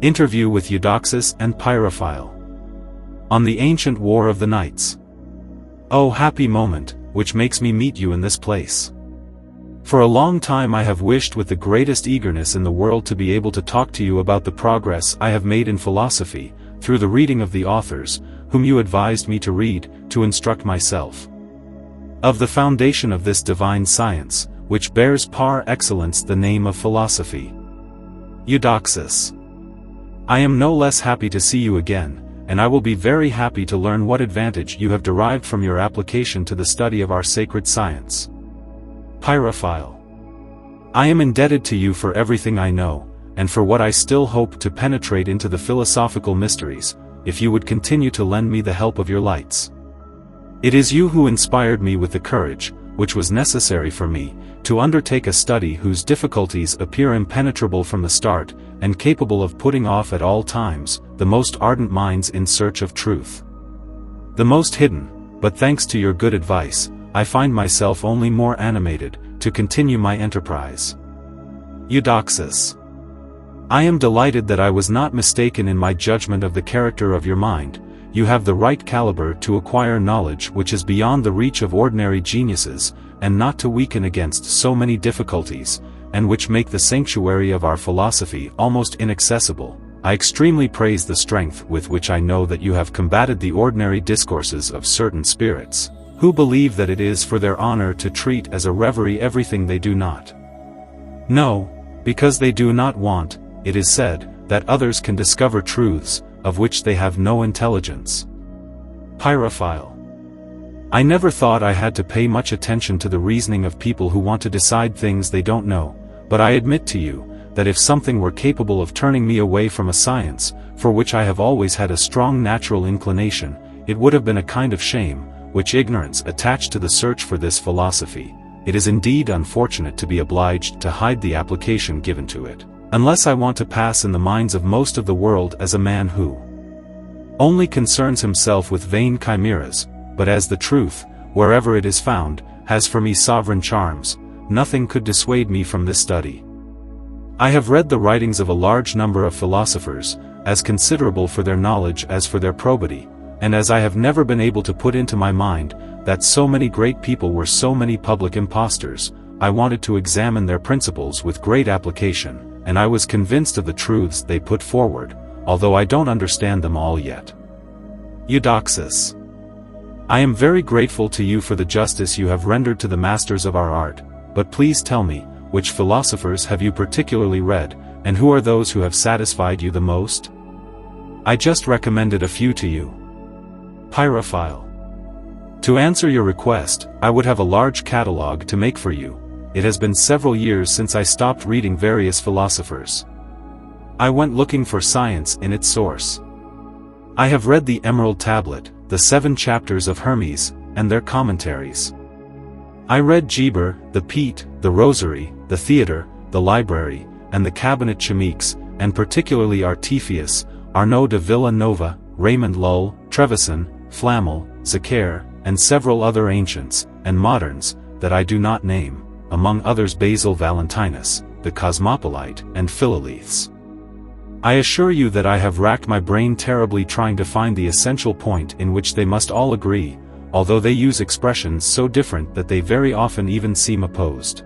Interview with Eudoxus and Pyrophile. On the ancient war of the knights. Oh happy moment, which makes me meet you in this place. For a long time I have wished with the greatest eagerness in the world to be able to talk to you about the progress I have made in philosophy, through the reading of the authors, whom you advised me to read, to instruct myself. Of the foundation of this divine science, which bears par excellence the name of philosophy. Eudoxus. I am no less happy to see you again, and I will be very happy to learn what advantage you have derived from your application to the study of our sacred science. Pyrophile. I am indebted to you for everything I know, and for what I still hope to penetrate into the philosophical mysteries, if you would continue to lend me the help of your lights. It is you who inspired me with the courage, which was necessary for me, to undertake a study whose difficulties appear impenetrable from the start, and capable of putting off at all times, the most ardent minds in search of truth. The most hidden, but thanks to your good advice, I find myself only more animated, to continue my enterprise. Eudoxus. I am delighted that I was not mistaken in my judgment of the character of your mind. You have the right caliber to acquire knowledge which is beyond the reach of ordinary geniuses, and not to weaken against so many difficulties, and which make the sanctuary of our philosophy almost inaccessible. I extremely praise the strength with which I know that you have combated the ordinary discourses of certain spirits, who believe that it is for their honor to treat as a reverie everything they do not know, because they do not want, it is said, that others can discover truths, of which they have no intelligence. Pyrophile. I never thought I had to pay much attention to the reasoning of people who want to decide things they don't know, but I admit to you, that if something were capable of turning me away from a science, for which I have always had a strong natural inclination, it would have been a kind of shame, which ignorance attached to the search for this philosophy. It is indeed unfortunate to be obliged to hide the application given to it, unless I want to pass in the minds of most of the world as a man who only concerns himself with vain chimeras, but as the truth, wherever it is found, has for me sovereign charms. Nothing could dissuade me from this study. I have read the writings of a large number of philosophers, as considerable for their knowledge as for their probity, and as I have never been able to put into my mind, that so many great people were so many public impostors, I wanted to examine their principles with great application, and I was convinced of the truths they put forward, although I don't understand them all yet. Eudoxus. I am very grateful to you for the justice you have rendered to the masters of our art, but please tell me, which philosophers have you particularly read, and who are those who have satisfied you the most? I just recommended a few to you. Pyrophile. To answer your request, I would have a large catalogue to make for you. It has been several years since I stopped reading various philosophers. I went looking for science in its source. I have read the Emerald Tablet, the 7 chapters of Hermes, and their commentaries. I read Geber, the Pete, the Rosary, the Theatre, the Library, and the Cabinet Chimiques, and particularly Artephius, Arnaud de Villanova, Raymond Lull, Trevisan, Flammel, Zacher, and several other ancients, and moderns, that I do not name, among others Basil Valentinus, the Cosmopolite, and Philalethes. I assure you that I have racked my brain terribly trying to find the essential point in which they must all agree, although they use expressions so different that they very often even seem opposed.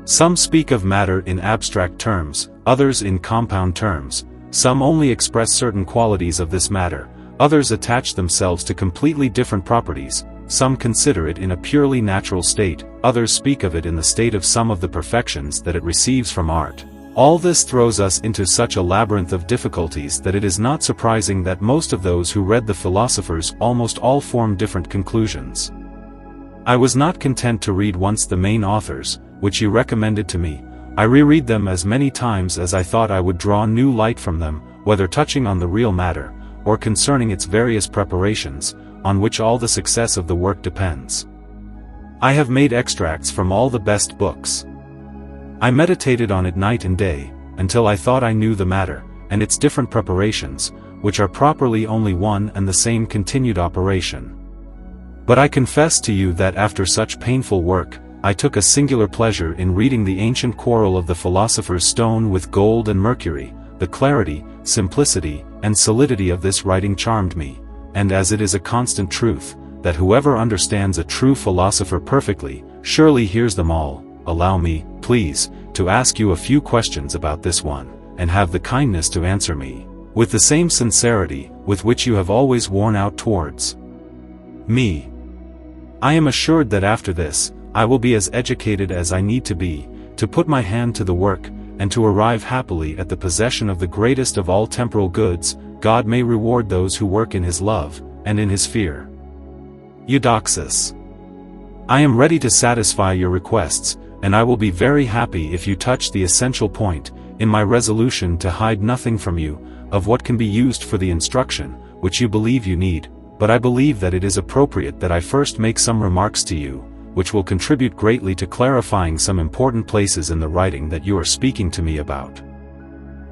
Some speak of matter in abstract terms, others in compound terms, some only express certain qualities of this matter, others attach themselves to completely different properties, some consider it in a purely natural state, others speak of it in the state of some of the perfections that it receives from art. All this throws us into such a labyrinth of difficulties that it is not surprising that most of those who read the philosophers almost all form different conclusions. I was not content to read once the main authors, which you recommended to me. I reread them as many times as I thought I would draw new light from them, whether touching on the real matter, or concerning its various preparations, on which all the success of the work depends. I have made extracts from all the best books. I meditated on it night and day, until I thought I knew the matter, and its different preparations, which are properly only one and the same continued operation. But I confess to you that after such painful work, I took a singular pleasure in reading the ancient quarrel of the philosopher's stone with gold and mercury, the clarity, simplicity, and solidity of this writing charmed me, and as it is a constant truth, that whoever understands a true philosopher perfectly, surely hears them all, allow me, please, to ask you a few questions about this one, and have the kindness to answer me, with the same sincerity, with which you have always worn out towards me. I am assured that after this, I will be as educated as I need to be, to put my hand to the work, and to arrive happily at the possession of the greatest of all temporal goods. God may reward those who work in his love, and in his fear. Eudoxus. I am ready to satisfy your requests, and I will be very happy if you touch the essential point, in my resolution to hide nothing from you, of what can be used for the instruction, which you believe you need, but I believe that it is appropriate that I first make some remarks to you, which will contribute greatly to clarifying some important places in the writing that you are speaking to me about.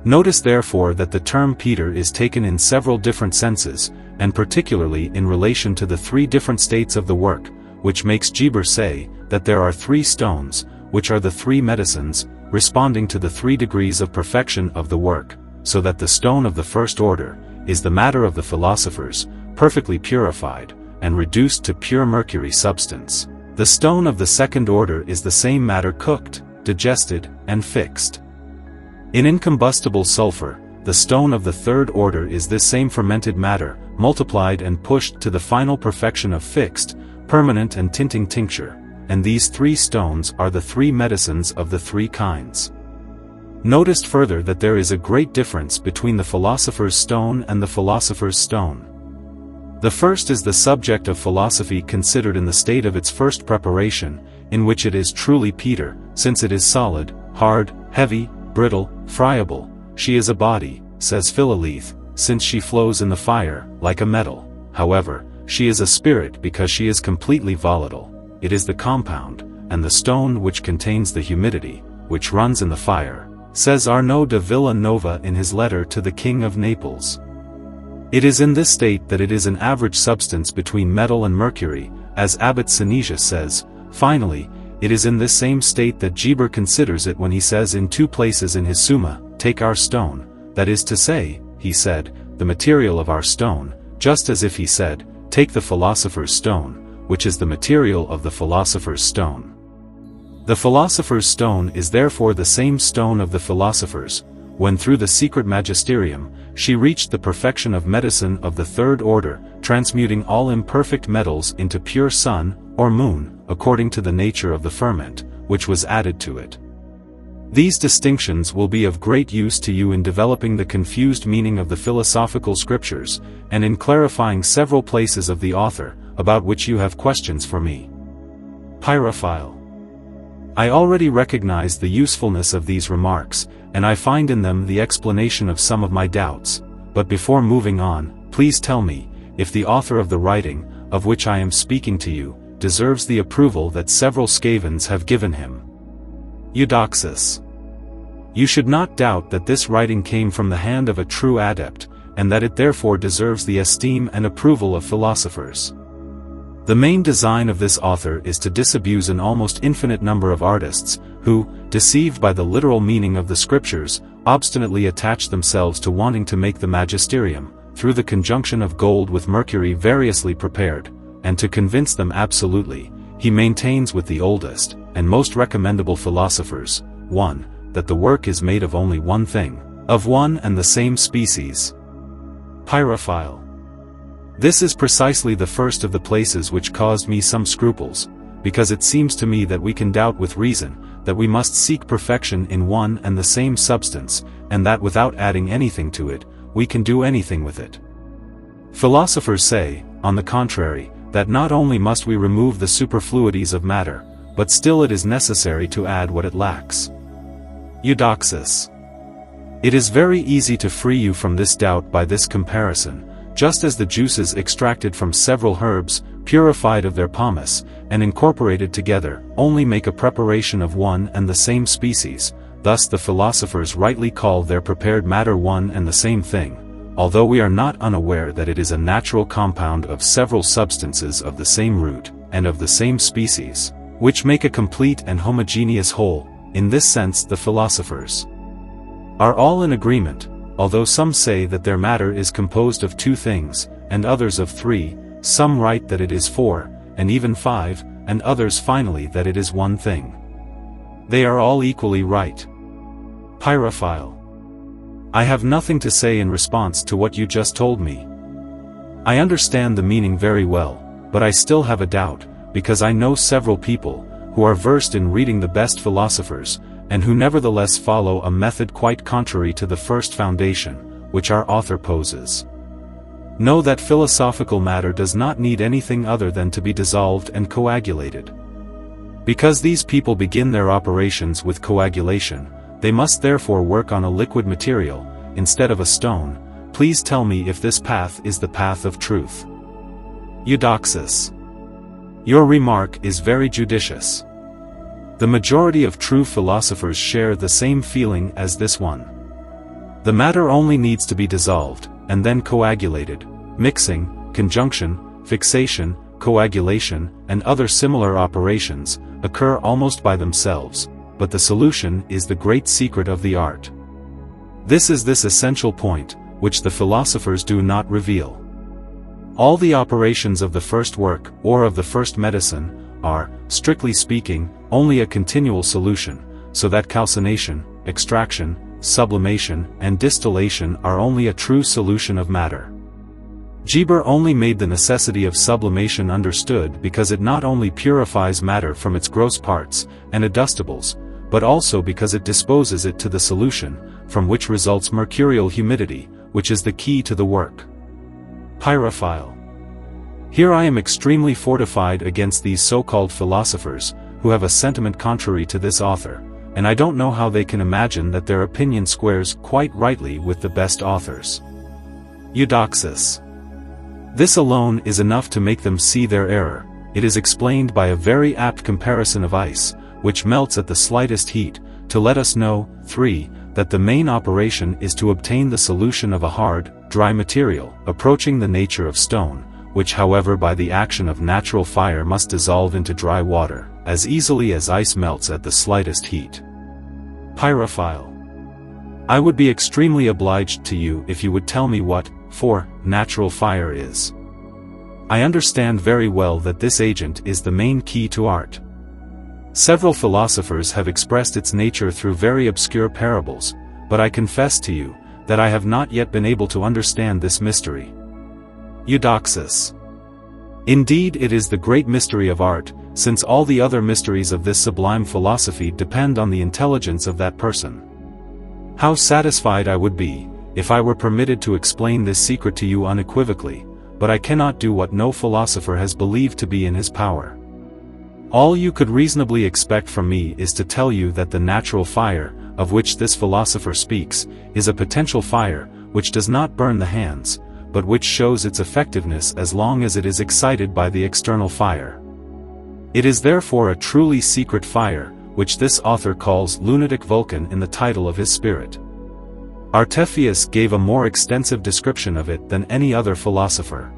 Notice therefore that the term Peter is taken in several different senses, and particularly in relation to the three different states of the work, which makes Geber say, that there are 3 stones, which are the 3 medicines, responding to the 3 degrees of perfection of the work, so that the stone of the first order, is the matter of the philosophers, perfectly purified, and reduced to pure mercury substance. The stone of the second order is the same matter cooked, digested, and fixed. In incombustible sulfur, the stone of the third order is this same fermented matter, multiplied and pushed to the final perfection of fixed, permanent and tinting tincture, and these 3 stones are the 3 medicines of the 3 kinds. Notice further that there is a great difference between the philosopher's stone and the philosopher's stone. The first is the subject of philosophy considered in the state of its first preparation, in which it is truly Peter, since it is solid, hard, heavy, brittle, friable. She is a body, says Philolethe, since she flows in the fire, like a metal. However, she is a spirit because she is completely volatile. It is the compound, and the stone which contains the humidity, which runs in the fire, says Arnaud de Villanova in his letter to the King of Naples. It is in this state that it is an average substance between metal and mercury, as Abbot Seneca says. Finally, it is in this same state that Geber considers it when he says in 2 places in his Summa, "Take our stone," that is to say, he said, the material of our stone, just as if he said, "Take the philosopher's stone," which is the material of the philosopher's stone. The philosopher's stone is therefore the same stone of the philosophers, when through the secret magisterium, she reached the perfection of medicine of the third order, transmuting all imperfect metals into pure sun, or moon, according to the nature of the ferment, which was added to it. These distinctions will be of great use to you in developing the confused meaning of the philosophical scriptures, and in clarifying several places of the author, about which you have questions for me. Pyrophile. I already recognize the usefulness of these remarks, and I find in them the explanation of some of my doubts, but before moving on, please tell me, if the author of the writing, of which I am speaking to you, deserves the approval that several scavens have given him. Eudoxus. You should not doubt that this writing came from the hand of a true adept, and that it therefore deserves the esteem and approval of philosophers. The main design of this author is to disabuse an almost infinite number of artists, who, deceived by the literal meaning of the scriptures, obstinately attach themselves to wanting to make the magisterium, through the conjunction of gold with mercury variously prepared, and to convince them absolutely, he maintains with the oldest, and most recommendable philosophers, 1. That the work is made of only one thing, of one and the same species. Pyrophile. This is precisely the first of the places which caused me some scruples, because it seems to me that we can doubt with reason, that we must seek perfection in one and the same substance, and that without adding anything to it, we can do anything with it. Philosophers say, on the contrary, that not only must we remove the superfluities of matter, but still it is necessary to add what it lacks. Eudoxus. It is very easy to free you from this doubt by this comparison. Just as the juices extracted from several herbs, purified of their pomace, and incorporated together, only make a preparation of one and the same species, thus the philosophers rightly call their prepared matter one and the same thing, although we are not unaware that it is a natural compound of several substances of the same root, and of the same species, which make a complete and homogeneous whole. In this sense the philosophers are all in agreement, although some say that their matter is composed of 2 things, and others of 3, some write that it is 4, and even 5, and others finally that it is 1 thing. They are all equally right. Pyrophile. I have nothing to say in response to what you just told me. I understand the meaning very well, but I still have a doubt, because I know several people, who are versed in reading the best philosophers, and who nevertheless follow a method quite contrary to the first foundation, which our author poses. Know that philosophical matter does not need anything other than to be dissolved and coagulated. Because these people begin their operations with coagulation, they must therefore work on a liquid material, instead of a stone. Please tell me if this path is the path of truth. Eudoxus. Your remark is very judicious. The majority of true philosophers share the same feeling as this one. The matter only needs to be dissolved, and then coagulated. Mixing, conjunction, fixation, coagulation, and other similar operations occur almost by themselves, but the solution is the great secret of the art. This is this essential point, which the philosophers do not reveal. All the operations of the first work, or of the first medicine, are, strictly speaking, only a continual solution, so that calcination, extraction, sublimation, and distillation are only a true solution of matter. Geber only made the necessity of sublimation understood because it not only purifies matter from its gross parts, and addustibles, but also because it disposes it to the solution, from which results mercurial humidity, which is the key to the work. Pyrophile. Here I am extremely fortified against these so-called philosophers, who have a sentiment contrary to this author, and I don't know how they can imagine that their opinion squares quite rightly with the best authors. Eudoxus. This alone is enough to make them see their error. It is explained by a very apt comparison of ice, which melts at the slightest heat, to let us know, 3, that the main operation is to obtain the solution of a hard, dry material, approaching the nature of stone, which however by the action of natural fire must dissolve into dry water, as easily as ice melts at the slightest heat. Pyrophile. I would be extremely obliged to you if you would tell me what, 4, natural fire is. I understand very well that this agent is the main key to art. Several philosophers have expressed its nature through very obscure parables, but I confess to you, that I have not yet been able to understand this mystery. Eudoxus. Indeed it is the great mystery of art, since all the other mysteries of this sublime philosophy depend on the intelligence of that person. How satisfied I would be, if I were permitted to explain this secret to you unequivocally, but I cannot do what no philosopher has believed to be in his power. All you could reasonably expect from me is to tell you that the natural fire, of which this philosopher speaks, is a potential fire, which does not burn the hands, but which shows its effectiveness as long as it is excited by the external fire. It is therefore a truly secret fire, which this author calls lunatic Vulcan in the title of his spirit. Artephius gave a more extensive description of it than any other philosopher.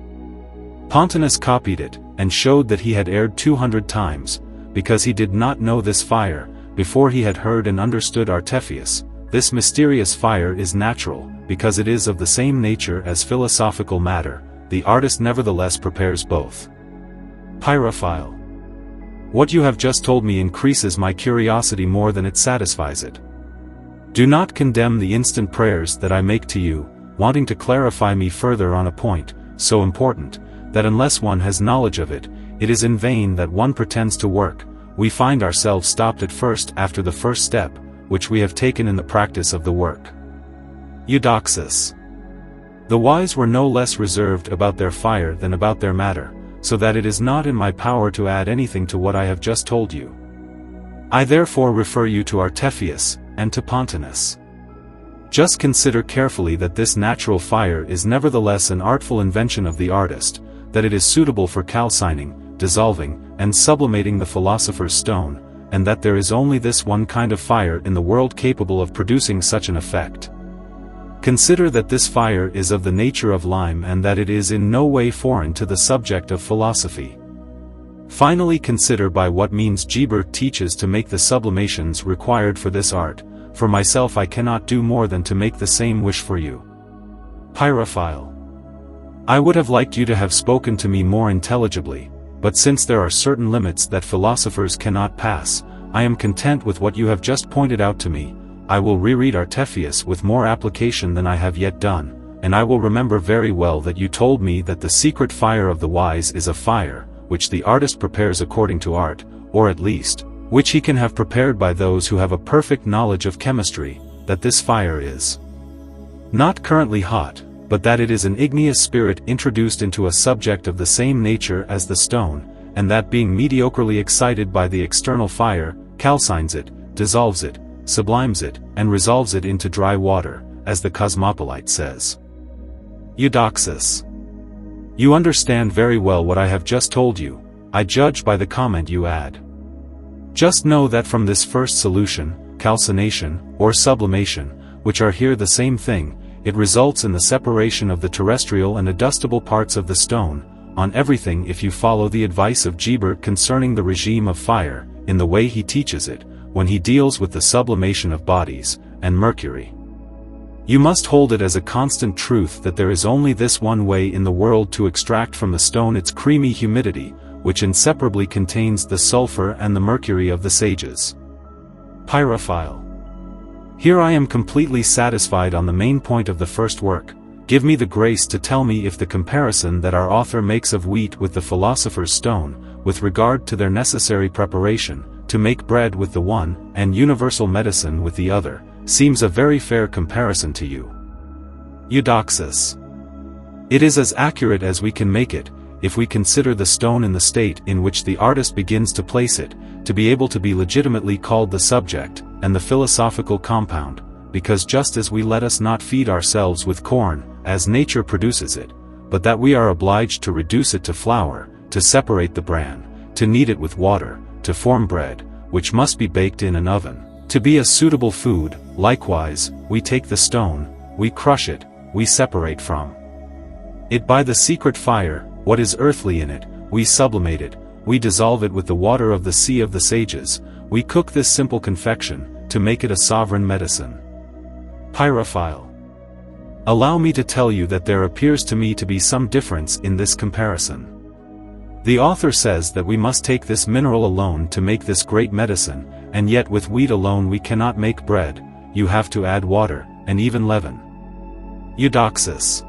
Pontanus copied it, and showed that he had erred 200 times, because he did not know this fire, before he had heard and understood Artephius. This mysterious fire is natural, because it is of the same nature as philosophical matter. The artist nevertheless prepares both. Pyrophile. What you have just told me increases my curiosity more than it satisfies it. Do not condemn the instant prayers that I make to you, wanting to clarify me further on a point, so important, that unless one has knowledge of it, it is in vain that one pretends to work. We find ourselves stopped at first after the first step, which we have taken in the practice of the work. Eudoxus. The wise were no less reserved about their fire than about their matter, so that it is not in my power to add anything to what I have just told you. I therefore refer you to Artephius, and to Pontanus. Just consider carefully that this natural fire is nevertheless an artful invention of the artist, that it is suitable for calcining, dissolving, and sublimating the philosopher's stone, and that there is only this one kind of fire in the world capable of producing such an effect. Consider that this fire is of the nature of lime and that it is in no way foreign to the subject of philosophy. Finally consider by what means Geber teaches to make the sublimations required for this art, for myself I cannot do more than to make the same wish for you. Pyrophile. I would have liked you to have spoken to me more intelligibly, but since there are certain limits that philosophers cannot pass, I am content with what you have just pointed out to me. I will reread Artephius with more application than I have yet done, and I will remember very well that you told me that the secret fire of the wise is a fire, which the artist prepares according to art, or at least, which he can have prepared by those who have a perfect knowledge of chemistry, that this fire is not currently hot, but that it is an igneous spirit introduced into a subject of the same nature as the stone, and that being mediocrely excited by the external fire, calcines it, dissolves it, sublimes it, and resolves it into dry water, as the Cosmopolite says. Eudoxus. You understand very well what I have just told you, I judge by the comment you add. Just know that from this first solution, calcination, or sublimation, which are here the same thing, it results in the separation of the terrestrial and addustible parts of the stone, on everything if you follow the advice of Geber concerning the regime of fire, in the way he teaches it, when he deals with the sublimation of bodies, and mercury. You must hold it as a constant truth that there is only this one way in the world to extract from the stone its creamy humidity, which inseparably contains the sulfur and the mercury of the sages. Pyrophile. Here I am completely satisfied on the main point of the first work. Give me the grace to tell me if the comparison that our author makes of wheat with the philosopher's stone, with regard to their necessary preparation, to make bread with the one, and universal medicine with the other, seems a very fair comparison to you. Eudoxus. It is as accurate as we can make it, if we consider the stone in the state in which the artist begins to place it, to be able to be legitimately called the subject, and the philosophical compound, because just as we let us not feed ourselves with corn, as nature produces it, but that we are obliged to reduce it to flour, to separate the bran, to knead it with water, to form bread, which must be baked in an oven, to be a suitable food, likewise, we take the stone, we crush it, we separate from it by the secret fire, what is earthly in it, we sublimate it, we dissolve it with the water of the sea of the sages, we cook this simple confection, to make it a sovereign medicine. Pyrophile. Allow me to tell you that there appears to me to be some difference in this comparison. The author says that we must take this mineral alone to make this great medicine, and yet with wheat alone we cannot make bread, you have to add water, and even leaven. Eudoxus.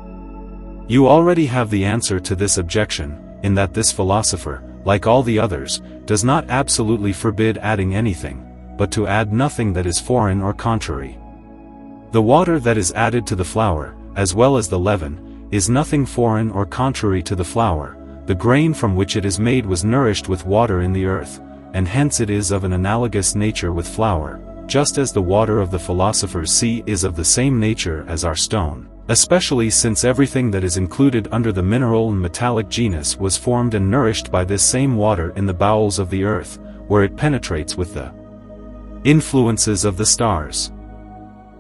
You already have the answer to this objection, in that this philosopher, like all the others, does not absolutely forbid adding anything, but to add nothing that is foreign or contrary. The water that is added to the flour, as well as the leaven, is nothing foreign or contrary to the flour. The grain from which it is made was nourished with water in the earth, and hence it is of an analogous nature with flour, just as the water of the philosopher's sea is of the same nature as our stone, especially since everything that is included under the mineral and metallic genus was formed and nourished by this same water in the bowels of the earth, where it penetrates with the influences of the stars.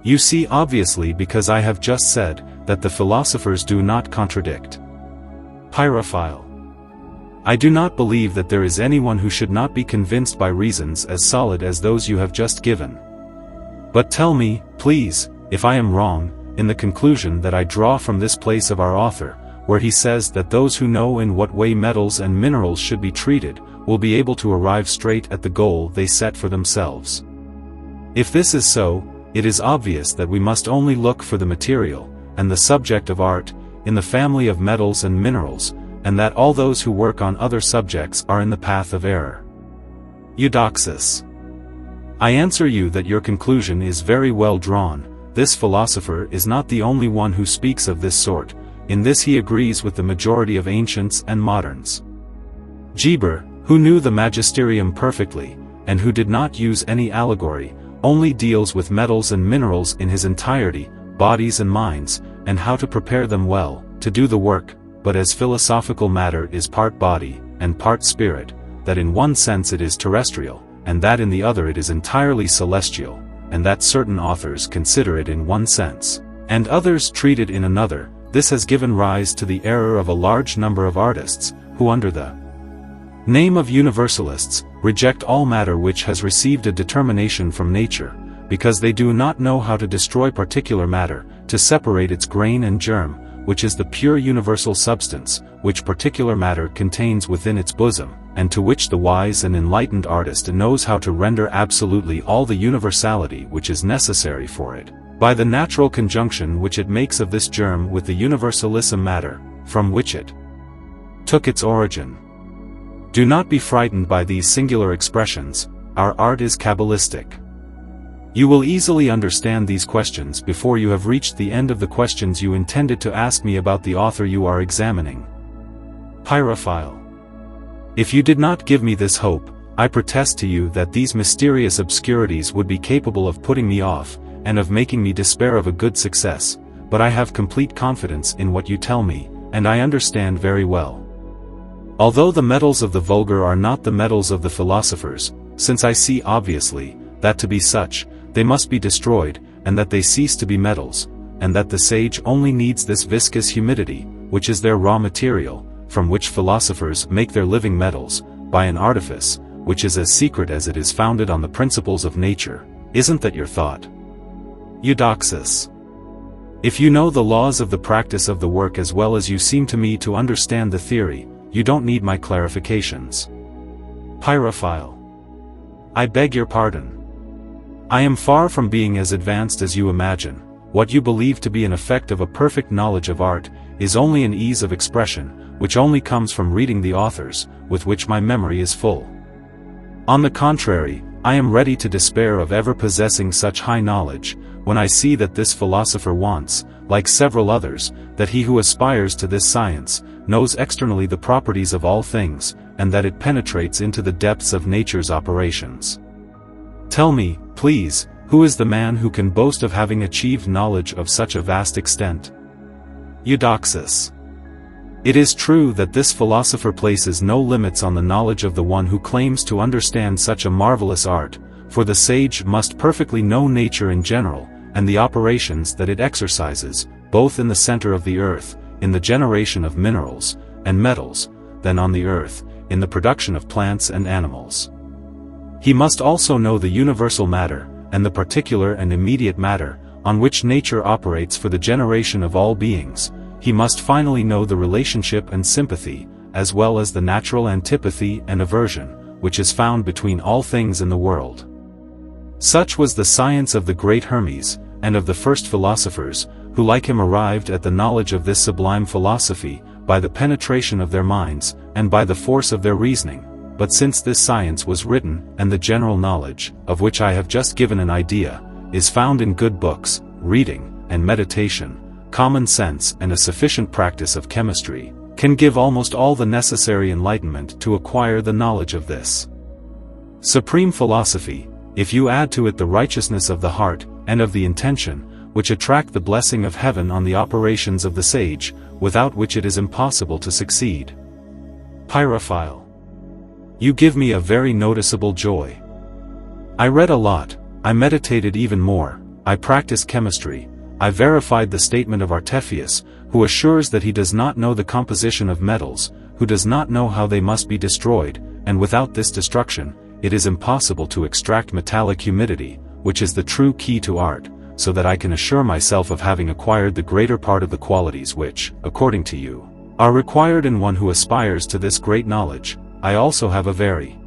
You see obviously because I have just said, that the philosophers do not contradict. Pyrophile. I do not believe that there is anyone who should not be convinced by reasons as solid as those you have just given. But tell me, please, if I am wrong, in the conclusion that I draw from this place of our author, where he says that those who know in what way metals and minerals should be treated, will be able to arrive straight at the goal they set for themselves. If this is so, it is obvious that we must only look for the material, and the subject of art, in the family of metals and minerals, and that all those who work on other subjects are in the path of error. Eudoxus. I answer you that your conclusion is very well drawn. This philosopher is not the only one who speaks of this sort, in this he agrees with the majority of ancients and moderns. Geber, who knew the magisterium perfectly, and who did not use any allegory, only deals with metals and minerals in his entirety, bodies and minds, and how to prepare them well, to do the work, but as philosophical matter is part body, and part spirit, that in one sense it is terrestrial, and that in the other it is entirely celestial, and that certain authors consider it in one sense, and others treat it in another, this has given rise to the error of a large number of artists, who under the name of universalists, reject all matter which has received a determination from nature, because they do not know how to destroy particular matter, to separate its grain and germ, which is the pure universal substance, which particular matter contains within its bosom, and to which the wise and enlightened artist knows how to render absolutely all the universality which is necessary for it, by the natural conjunction which it makes of this germ with the universalism matter, from which it took its origin. Do not be frightened by these singular expressions. Our art is Kabbalistic. You will easily understand these questions before you have reached the end of the questions you intended to ask me about the author you are examining. Pyrophile. If you did not give me this hope, I protest to you that these mysterious obscurities would be capable of putting me off, and of making me despair of a good success, but I have complete confidence in what you tell me, and I understand very well. Although the metals of the vulgar are not the metals of the philosophers, since I see obviously, that to be such, they must be destroyed, and that they cease to be metals, and that the sage only needs this viscous humidity, which is their raw material, from which philosophers make their living metals, by an artifice, which is as secret as it is founded on the principles of nature. Isn't that your thought? Eudoxus. If you know the laws of the practice of the work as well as you seem to me to understand the theory, you don't need my clarifications. Pyrophile. I beg your pardon. I am far from being as advanced as you imagine. What you believe to be an effect of a perfect knowledge of art, is only an ease of expression, which only comes from reading the authors, with which my memory is full. On the contrary, I am ready to despair of ever possessing such high knowledge, when I see that this philosopher wants, like several others, that he who aspires to this science, knows externally the properties of all things, and that it penetrates into the depths of nature's operations. Tell me, please, who is the man who can boast of having achieved knowledge of such a vast extent? Eudoxus. It is true that this philosopher places no limits on the knowledge of the one who claims to understand such a marvelous art, for the sage must perfectly know nature in general, and the operations that it exercises, both in the center of the earth, in the generation of minerals and metals, then on the earth, in the production of plants and animals. He must also know the universal matter, and the particular and immediate matter, on which nature operates for the generation of all beings. He must finally know the relationship and sympathy, as well as the natural antipathy and aversion, which is found between all things in the world. Such was the science of the great Hermes, and of the first philosophers, who like him arrived at the knowledge of this sublime philosophy, by the penetration of their minds, and by the force of their reasoning. But since this science was written, and the general knowledge, of which I have just given an idea, is found in good books, reading, and meditation, common sense and a sufficient practice of chemistry, can give almost all the necessary enlightenment to acquire the knowledge of this supreme philosophy, if you add to it the righteousness of the heart, and of the intention, which attract the blessing of heaven on the operations of the sage, without which it is impossible to succeed. Pyrophile. You give me a very noticeable joy. I read a lot, I meditated even more, I practiced chemistry, I verified the statement of Artephius, who assures that he does not know the composition of metals, who does not know how they must be destroyed, and without this destruction, it is impossible to extract metallic humidity, which is the true key to art, so that I can assure myself of having acquired the greater part of the qualities which, according to you, are required in one who aspires to this great knowledge. I also have a very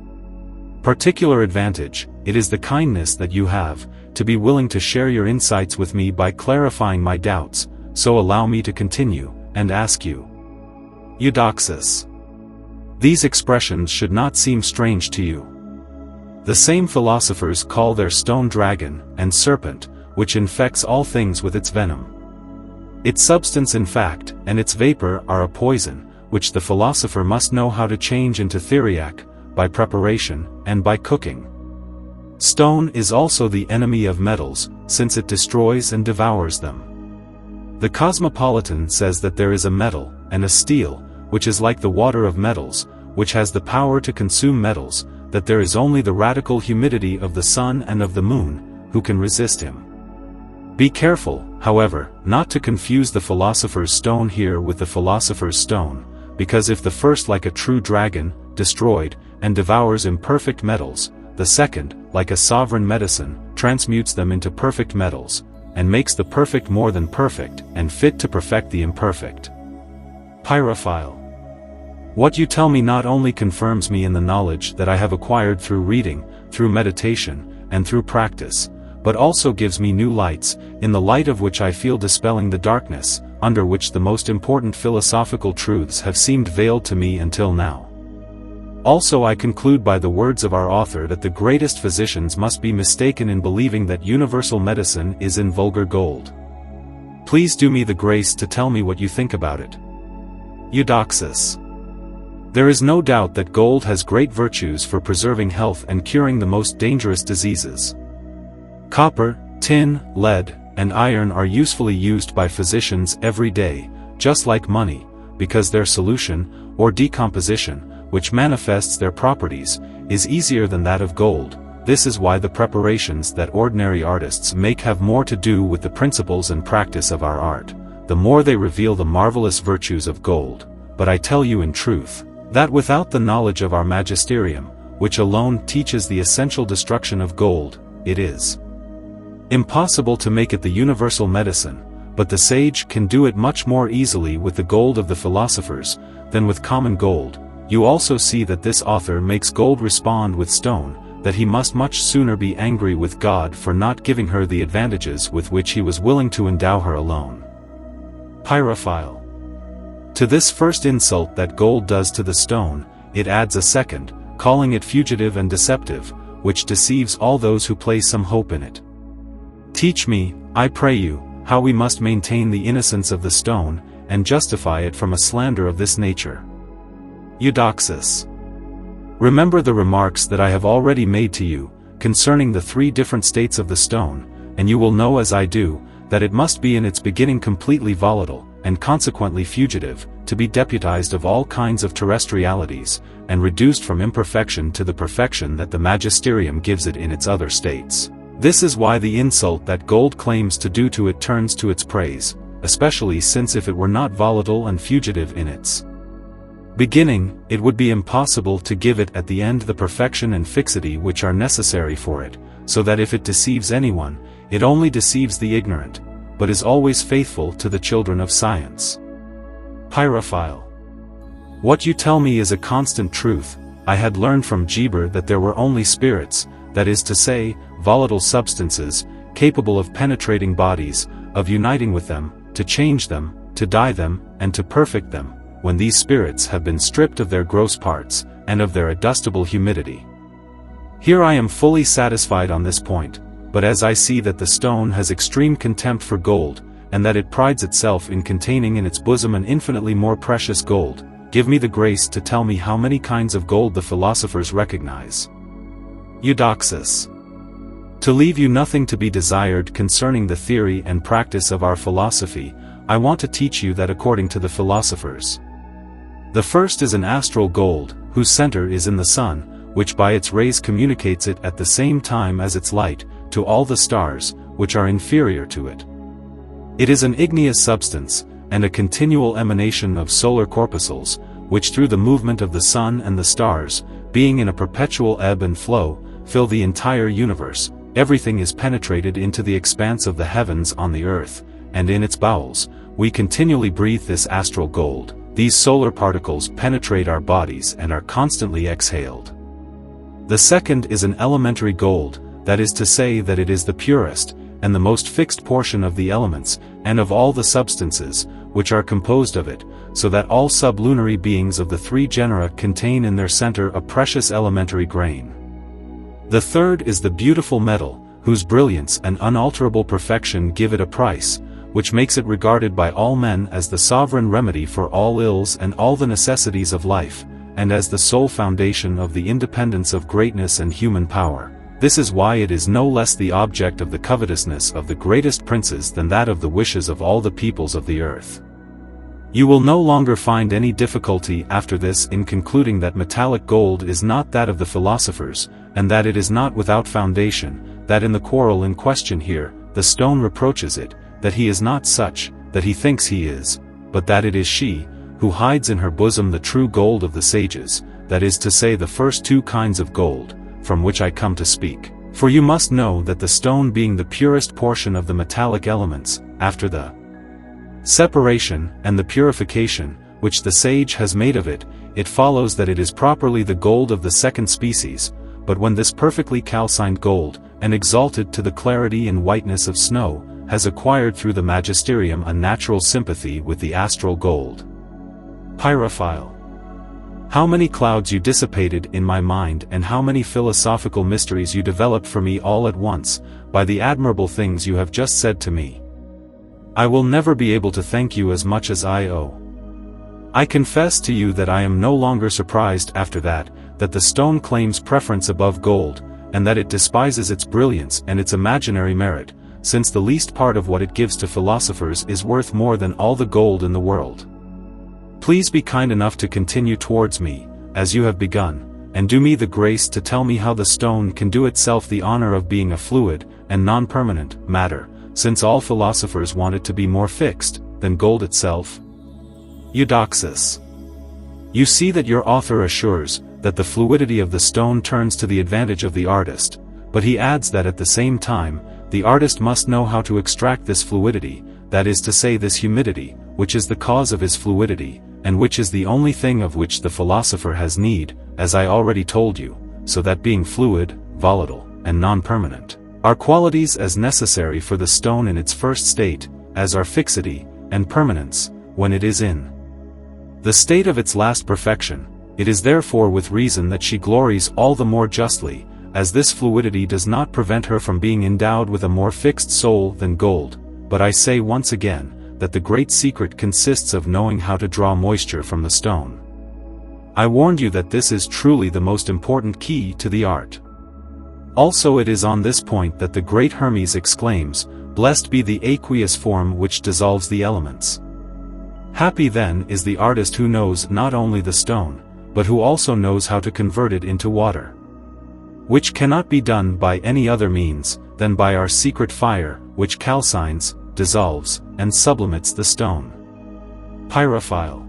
particular advantage. It is the kindness that you have, to be willing to share your insights with me by clarifying my doubts, so allow me to continue, and ask you. Eudoxus. These expressions should not seem strange to you. The same philosophers call their stone dragon, and serpent, which infects all things with its venom. Its substance in fact, and its vapor are a poison, which the philosopher must know how to change into theriac, by preparation, and by cooking. Stone is also the enemy of metals, since it destroys and devours them. The Cosmopolitan says that there is a metal, and a steel, which is like the water of metals, which has the power to consume metals, that there is only the radical humidity of the sun and of the moon, who can resist him. Be careful, however, not to confuse the philosopher's stone here with the philosopher's stone, because if the first like a true dragon, destroyed, and devours imperfect metals, the second, like a sovereign medicine, transmutes them into perfect metals, and makes the perfect more than perfect and fit to perfect the imperfect. Pyrophile. What you tell me not only confirms me in the knowledge that I have acquired through reading, through meditation, and through practice, but also gives me new lights, in the light of which I feel dispelling the darkness, under which the most important philosophical truths have seemed veiled to me until now. Also I conclude by the words of our author that the greatest physicians must be mistaken in believing that universal medicine is in vulgar gold. Please do me the grace to tell me what you think about it. Eudoxus. There is no doubt that gold has great virtues for preserving health and curing the most dangerous diseases. Copper, tin, lead, and iron are usefully used by physicians every day, just like money, because their solution, or decomposition, which manifests their properties, is easier than that of gold. This is why the preparations that ordinary artists make have more to do with the principles and practice of our art, the more they reveal the marvelous virtues of gold. But I tell you in truth, that without the knowledge of our magisterium, which alone teaches the essential destruction of gold, it is impossible to make it the universal medicine, but the sage can do it much more easily with the gold of the philosophers, than with common gold. You also see that this author makes gold respond with stone, that he must much sooner be angry with God for not giving her the advantages with which he was willing to endow her alone. Pyrophile. To this first insult that gold does to the stone, it adds a second, calling it fugitive and deceptive, which deceives all those who place some hope in it. Teach me, I pray you, how we must maintain the innocence of the stone, and justify it from a slander of this nature. Eudoxus. Remember the remarks that I have already made to you, concerning the three different states of the stone, and you will know as I do, that it must be in its beginning completely volatile, and consequently fugitive, to be deputized of all kinds of terrestrialities, and reduced from imperfection to the perfection that the magisterium gives it in its other states. This is why the insult that gold claims to do to it turns to its praise, especially since if it were not volatile and fugitive in its beginning, it would be impossible to give it at the end the perfection and fixity which are necessary for it, so that if it deceives anyone, it only deceives the ignorant, but is always faithful to the children of science. Pyrophile. What you tell me is a constant truth. I had learned from Geber that there were only spirits, that is to say, volatile substances, capable of penetrating bodies, of uniting with them, to change them, to dye them, and to perfect them, when these spirits have been stripped of their gross parts, and of their addustible humidity. Here I am fully satisfied on this point, but as I see that the stone has extreme contempt for gold, and that it prides itself in containing in its bosom an infinitely more precious gold, give me the grace to tell me how many kinds of gold the philosophers recognize. Eudoxus. To leave you nothing to be desired concerning the theory and practice of our philosophy, I want to teach you that according to the philosophers, the first is an astral gold, whose center is in the sun, which by its rays communicates it at the same time as its light, to all the stars, which are inferior to it. It is an igneous substance, and a continual emanation of solar corpuscles, which through the movement of the sun and the stars, being in a perpetual ebb and flow, fill the entire universe. Everything is penetrated into the expanse of the heavens on the earth, and in its bowels, we continually breathe this astral gold. These solar particles penetrate our bodies and are constantly exhaled. The second is an elementary gold, that is to say that it is the purest, and the most fixed portion of the elements, and of all the substances, which are composed of it, so that all sublunary beings of the three genera contain in their center a precious elementary grain. The third is the beautiful metal, whose brilliance and unalterable perfection give it a price, which makes it regarded by all men as the sovereign remedy for all ills and all the necessities of life, and as the sole foundation of the independence of greatness and human power. This is why it is no less the object of the covetousness of the greatest princes than that of the wishes of all the peoples of the earth. You will no longer find any difficulty after this in concluding that metallic gold is not that of the philosophers, and that it is not without foundation, that in the quarrel in question here, the stone reproaches it, that he is not such, that he thinks he is, but that it is she, who hides in her bosom the true gold of the sages, that is to say the first two kinds of gold, from which I come to speak. For you must know that the stone being the purest portion of the metallic elements, after the separation and the purification, which the sage has made of it, it follows that it is properly the gold of the second species, but when this perfectly calcined gold, and exalted to the clarity and whiteness of snow, has acquired through the magisterium a natural sympathy with the astral gold. Pyrophile. How many clouds you dissipated in my mind, and how many philosophical mysteries you developed for me all at once, by the admirable things you have just said to me. I will never be able to thank you as much as I owe. I confess to you that I am no longer surprised after that the stone claims preference above gold, and that it despises its brilliance and its imaginary merit, since the least part of what it gives to philosophers is worth more than all the gold in the world. Please be kind enough to continue towards me, as you have begun, and do me the grace to tell me how the stone can do itself the honor of being a fluid, and non-permanent, matter, since all philosophers want it to be more fixed, than gold itself. Eudoxus. You see that your author assures, that the fluidity of the stone turns to the advantage of the artist, but he adds that at the same time, the artist must know how to extract this fluidity, that is to say this humidity, which is the cause of his fluidity, and which is the only thing of which the philosopher has need, as I already told you, so that being fluid, volatile, and non-permanent, are qualities as necessary for the stone in its first state, as are fixity, and permanence, when it is in the state of its last perfection. It is therefore with reason that she glories all the more justly, as this fluidity does not prevent her from being endowed with a more fixed soul than gold. But I say once again, that the great secret consists of knowing how to draw moisture from the stone. I warned you that this is truly the most important key to the art. Also it is on this point that the great Hermes exclaims, "Blessed be the aqueous form which dissolves the elements." Happy then is the artist who knows not only the stone, but who also knows how to convert it into water. Which cannot be done by any other means, than by our secret fire, which calcines, dissolves, and sublimates the stone. Pyrophile.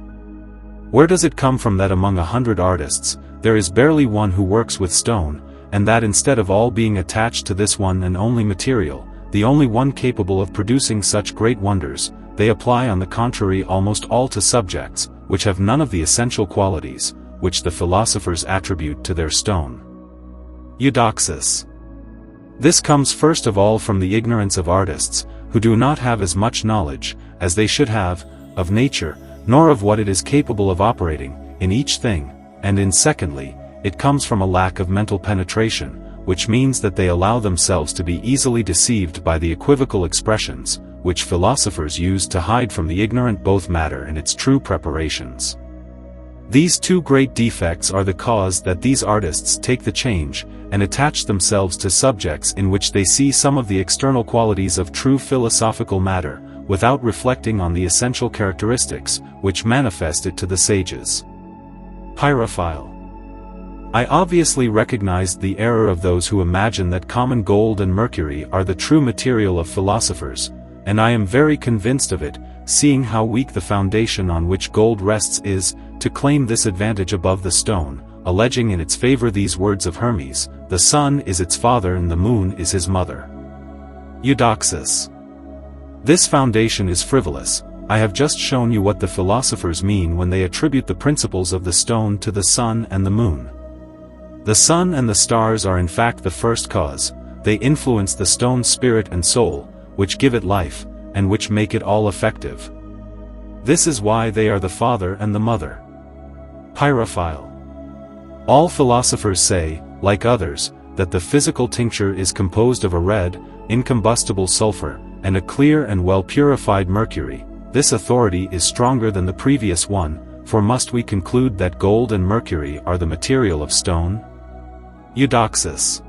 Where does it come from that among 100 artists, there is barely one who works with stone, and that instead of all being attached to this one and only material, the only one capable of producing such great wonders, they apply on the contrary almost all to subjects, which have none of the essential qualities, which the philosophers attribute to their stone? Eudoxus. This comes first of all from the ignorance of artists, who do not have as much knowledge, as they should have, of nature, nor of what it is capable of operating, in each thing, and in secondly, it comes from a lack of mental penetration, which means that they allow themselves to be easily deceived by the equivocal expressions, which philosophers use to hide from the ignorant both matter and its true preparations. These two great defects are the cause that these artists take the change, and attach themselves to subjects in which they see some of the external qualities of true philosophical matter, without reflecting on the essential characteristics, which manifest it to the sages. Pyrophile. I obviously recognized the error of those who imagine that common gold and mercury are the true material of philosophers, and I am very convinced of it, seeing how weak the foundation on which gold rests is, to claim this advantage above the stone, alleging in its favor these words of Hermes, "The sun is its father and the moon is his mother." Eudoxus. This foundation is frivolous. I have just shown you what the philosophers mean when they attribute the principles of the stone to the sun and the moon. The sun and the stars are in fact the first cause. They influence the stone's spirit and soul, which give it life, and which make it all effective. This is why they are the father and the mother. Pyrophile. All philosophers say, like others, that the physical tincture is composed of a red, incombustible sulfur, and a clear and well-purified mercury. This authority is stronger than the previous one, for must we conclude that gold and mercury are the material of stone? Eudoxus.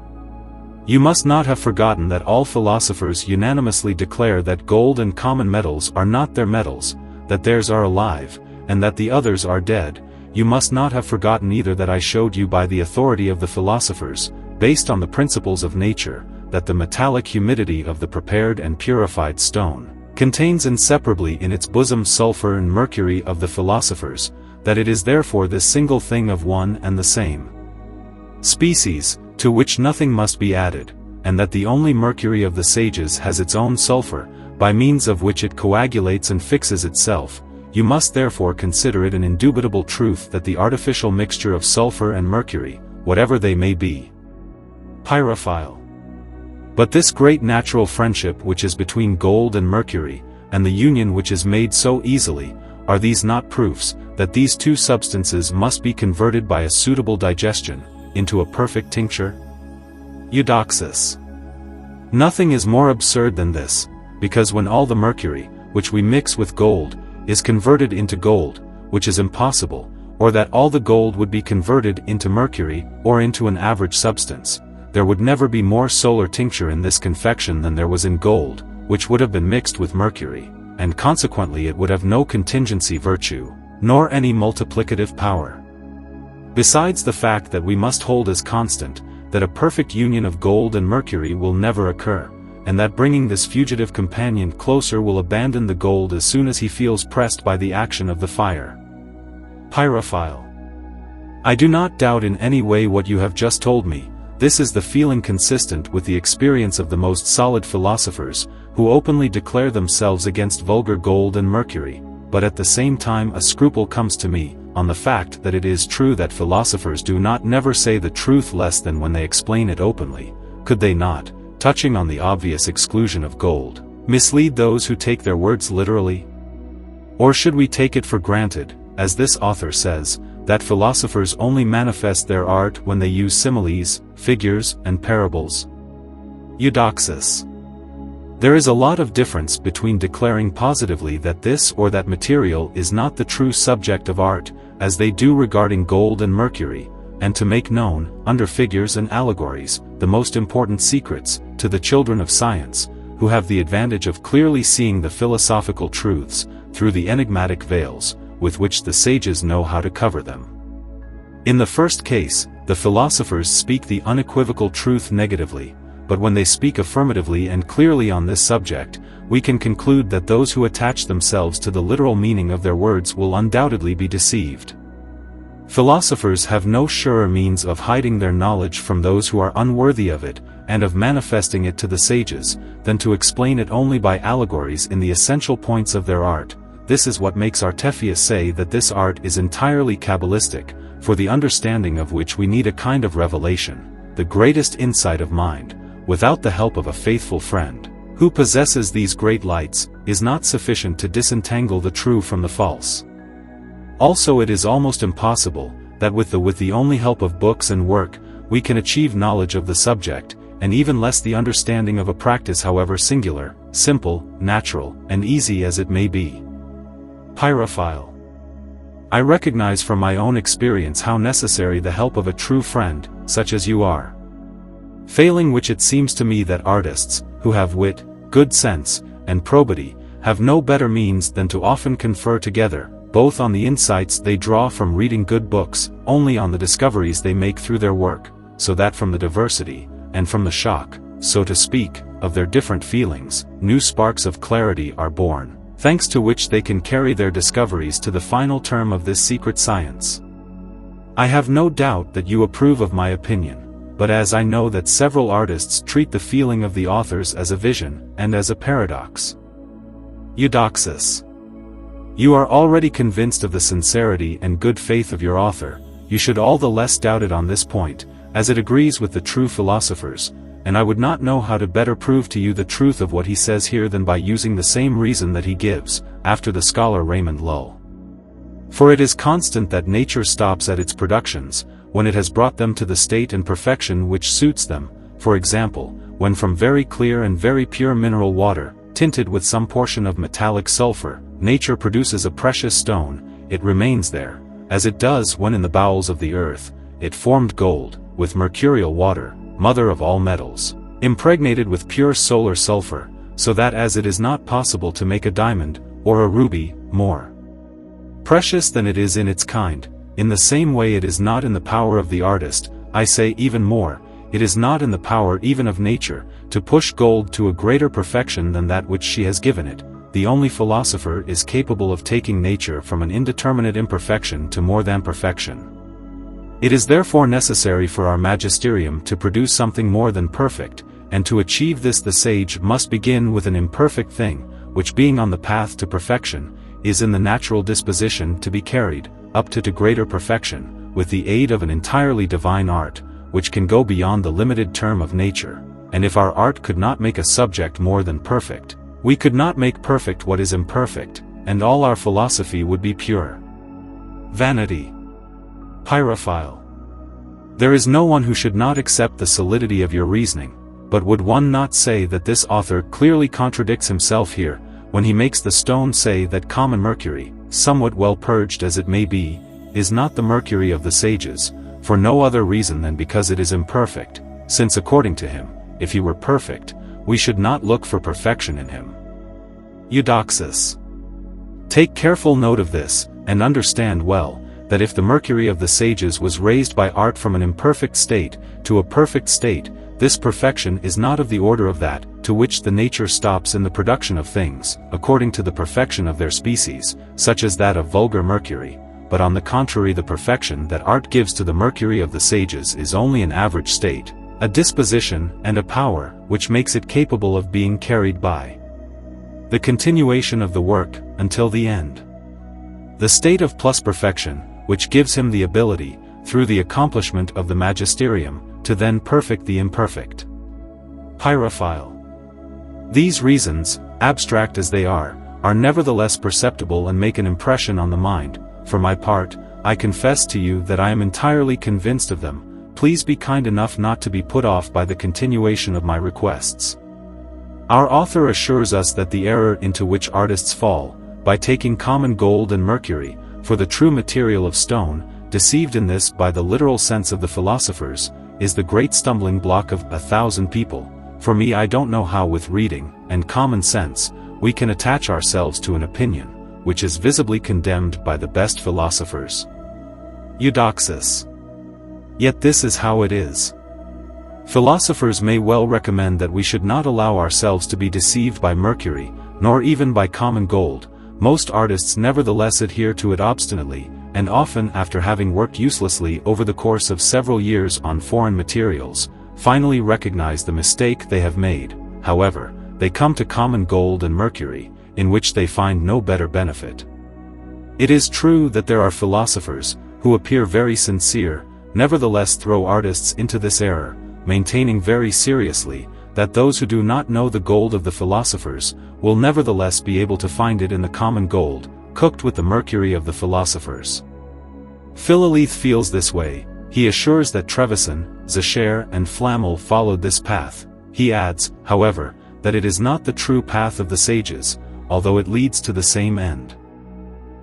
You must not have forgotten that all philosophers unanimously declare that gold and common metals are not their metals, that theirs are alive, and that the others are dead. You must not have forgotten either that I showed you by the authority of the philosophers, based on the principles of nature, that the metallic humidity of the prepared and purified stone contains inseparably in its bosom sulfur and mercury of the philosophers, that it is therefore this single thing of one and the same species, to which nothing must be added, and that the only mercury of the sages has its own sulfur, by means of which it coagulates and fixes itself, you must therefore consider it an indubitable truth that the artificial mixture of sulfur and mercury, whatever they may be. Pyrophile. But this great natural friendship which is between gold and mercury, and the union which is made so easily, are these not proofs, that these two substances must be converted by a suitable digestion, into a perfect tincture? Eudoxus. Nothing is more absurd than this, because when all the mercury, which we mix with gold, is converted into gold, which is impossible, or that all the gold would be converted into mercury, or into an average substance, there would never be more solar tincture in this confection than there was in gold, which would have been mixed with mercury, and consequently it would have no contingency virtue, nor any multiplicative power. Besides the fact that we must hold as constant, that a perfect union of gold and mercury will never occur, and that bringing this fugitive companion closer will abandon the gold as soon as he feels pressed by the action of the fire. Pyrophile. I do not doubt in any way what you have just told me. This is the feeling consistent with the experience of the most solid philosophers, who openly declare themselves against vulgar gold and mercury, but at the same time a scruple comes to me, on the fact that it is true that philosophers do not never say the truth less than when they explain it openly. Could they not, touching on the obvious exclusion of gold, mislead those who take their words literally? Or should we take it for granted, as this author says, that philosophers only manifest their art when they use similes, figures, and parables? Eudoxus. There is a lot of difference between declaring positively that this or that material is not the true subject of art, as they do regarding gold and mercury, and to make known, under figures and allegories, the most important secrets, to the children of science, who have the advantage of clearly seeing the philosophical truths, through the enigmatic veils, with which the sages know how to cover them. In the first case, the philosophers speak the unequivocal truth negatively, but when they speak affirmatively and clearly on this subject, we can conclude that those who attach themselves to the literal meaning of their words will undoubtedly be deceived. Philosophers have no surer means of hiding their knowledge from those who are unworthy of it, and of manifesting it to the sages, than to explain it only by allegories in the essential points of their art. This is what makes Artephius say that this art is entirely Kabbalistic, for the understanding of which we need a kind of revelation, the greatest insight of mind. Without the help of a faithful friend, who possesses these great lights, is not sufficient to disentangle the true from the false. Also it is almost impossible, that with the only help of books and work, we can achieve knowledge of the subject, and even less the understanding of a practice however singular, simple, natural, and easy as it may be. Pyrophile. I recognize from my own experience how necessary the help of a true friend, such as you are. Failing which it seems to me that artists, who have wit, good sense, and probity, have no better means than to often confer together, both on the insights they draw from reading good books, only on the discoveries they make through their work, so that from the diversity, and from the shock, so to speak, of their different feelings, new sparks of clarity are born, thanks to which they can carry their discoveries to the final term of this secret science. I have no doubt that you approve of my opinion. But as I know that several artists treat the feeling of the authors as a vision, and as a paradox. Eudoxus. You are already convinced of the sincerity and good faith of your author, you should all the less doubt it on this point, as it agrees with the true philosophers, and I would not know how to better prove to you the truth of what he says here than by using the same reason that he gives, after the scholar Raymond Lull. For it is constant that nature stops at its productions, when it has brought them to the state and perfection which suits them, for example, when from very clear and very pure mineral water, tinted with some portion of metallic sulfur, nature produces a precious stone, it remains there, as it does when in the bowels of the earth, it formed gold, with mercurial water, mother of all metals, impregnated with pure solar sulfur, so that as it is not possible to make a diamond, or a ruby, more precious than it is in its kind, in the same way it is not in the power of the artist, I say even more, it is not in the power even of nature, to push gold to a greater perfection than that which she has given it. The only philosopher is capable of taking nature from an indeterminate imperfection to more than perfection. It is therefore necessary for our magisterium to produce something more than perfect, and to achieve this the sage must begin with an imperfect thing, which being on the path to perfection, is in the natural disposition to be carried up to greater perfection, with the aid of an entirely divine art, which can go beyond the limited term of nature. And if our art could not make a subject more than perfect, we could not make perfect what is imperfect, and all our philosophy would be pure vanity. Pyrophile. There is no one who should not accept the solidity of your reasoning, but would one not say that this author clearly contradicts himself here, when he makes the stone say that common mercury, somewhat well purged as it may be, is not the mercury of the sages, for no other reason than because it is imperfect, since according to him, if he were perfect, we should not look for perfection in him. Eudoxus. Take careful note of this, and understand well, that if the mercury of the sages was raised by art from an imperfect state to a perfect state, this perfection is not of the order of that to which the nature stops in the production of things, according to the perfection of their species, such as that of vulgar mercury, but on the contrary the perfection that art gives to the mercury of the sages is only an average state, a disposition and a power which makes it capable of being carried by the continuation of the work until the end. The state of plus perfection, which gives him the ability, through the accomplishment of the magisterium, to then perfect the imperfect. Pyrophile. These reasons, abstract as they are nevertheless perceptible and make an impression on the mind. For my part, I confess to you that I am entirely convinced of them. Please be kind enough not to be put off by the continuation of my requests. Our author assures us that the error into which artists fall, by taking common gold and mercury, for the true material of stone, deceived in this by the literal sense of the philosophers, is the great stumbling block of 1,000 people. For me, I don't know how with reading, and common sense, we can attach ourselves to an opinion, which is visibly condemned by the best philosophers. Eudoxus. Yet this is how it is. Philosophers may well recommend that we should not allow ourselves to be deceived by mercury, nor even by common gold. Most artists nevertheless adhere to it obstinately, and often after having worked uselessly over the course of several years on foreign materials, finally recognize the mistake they have made. However, they come to common gold and mercury, in which they find no better benefit. It is true that there are philosophers, who appear very sincere, nevertheless throw artists into this error, maintaining very seriously, that those who do not know the gold of the philosophers, will nevertheless be able to find it in the common gold, cooked with the mercury of the philosophers. Philolethe feels this way. He assures that Trevisan, Zacher and Flamel followed this path. He adds, however, that it is not the true path of the sages, although it leads to the same end.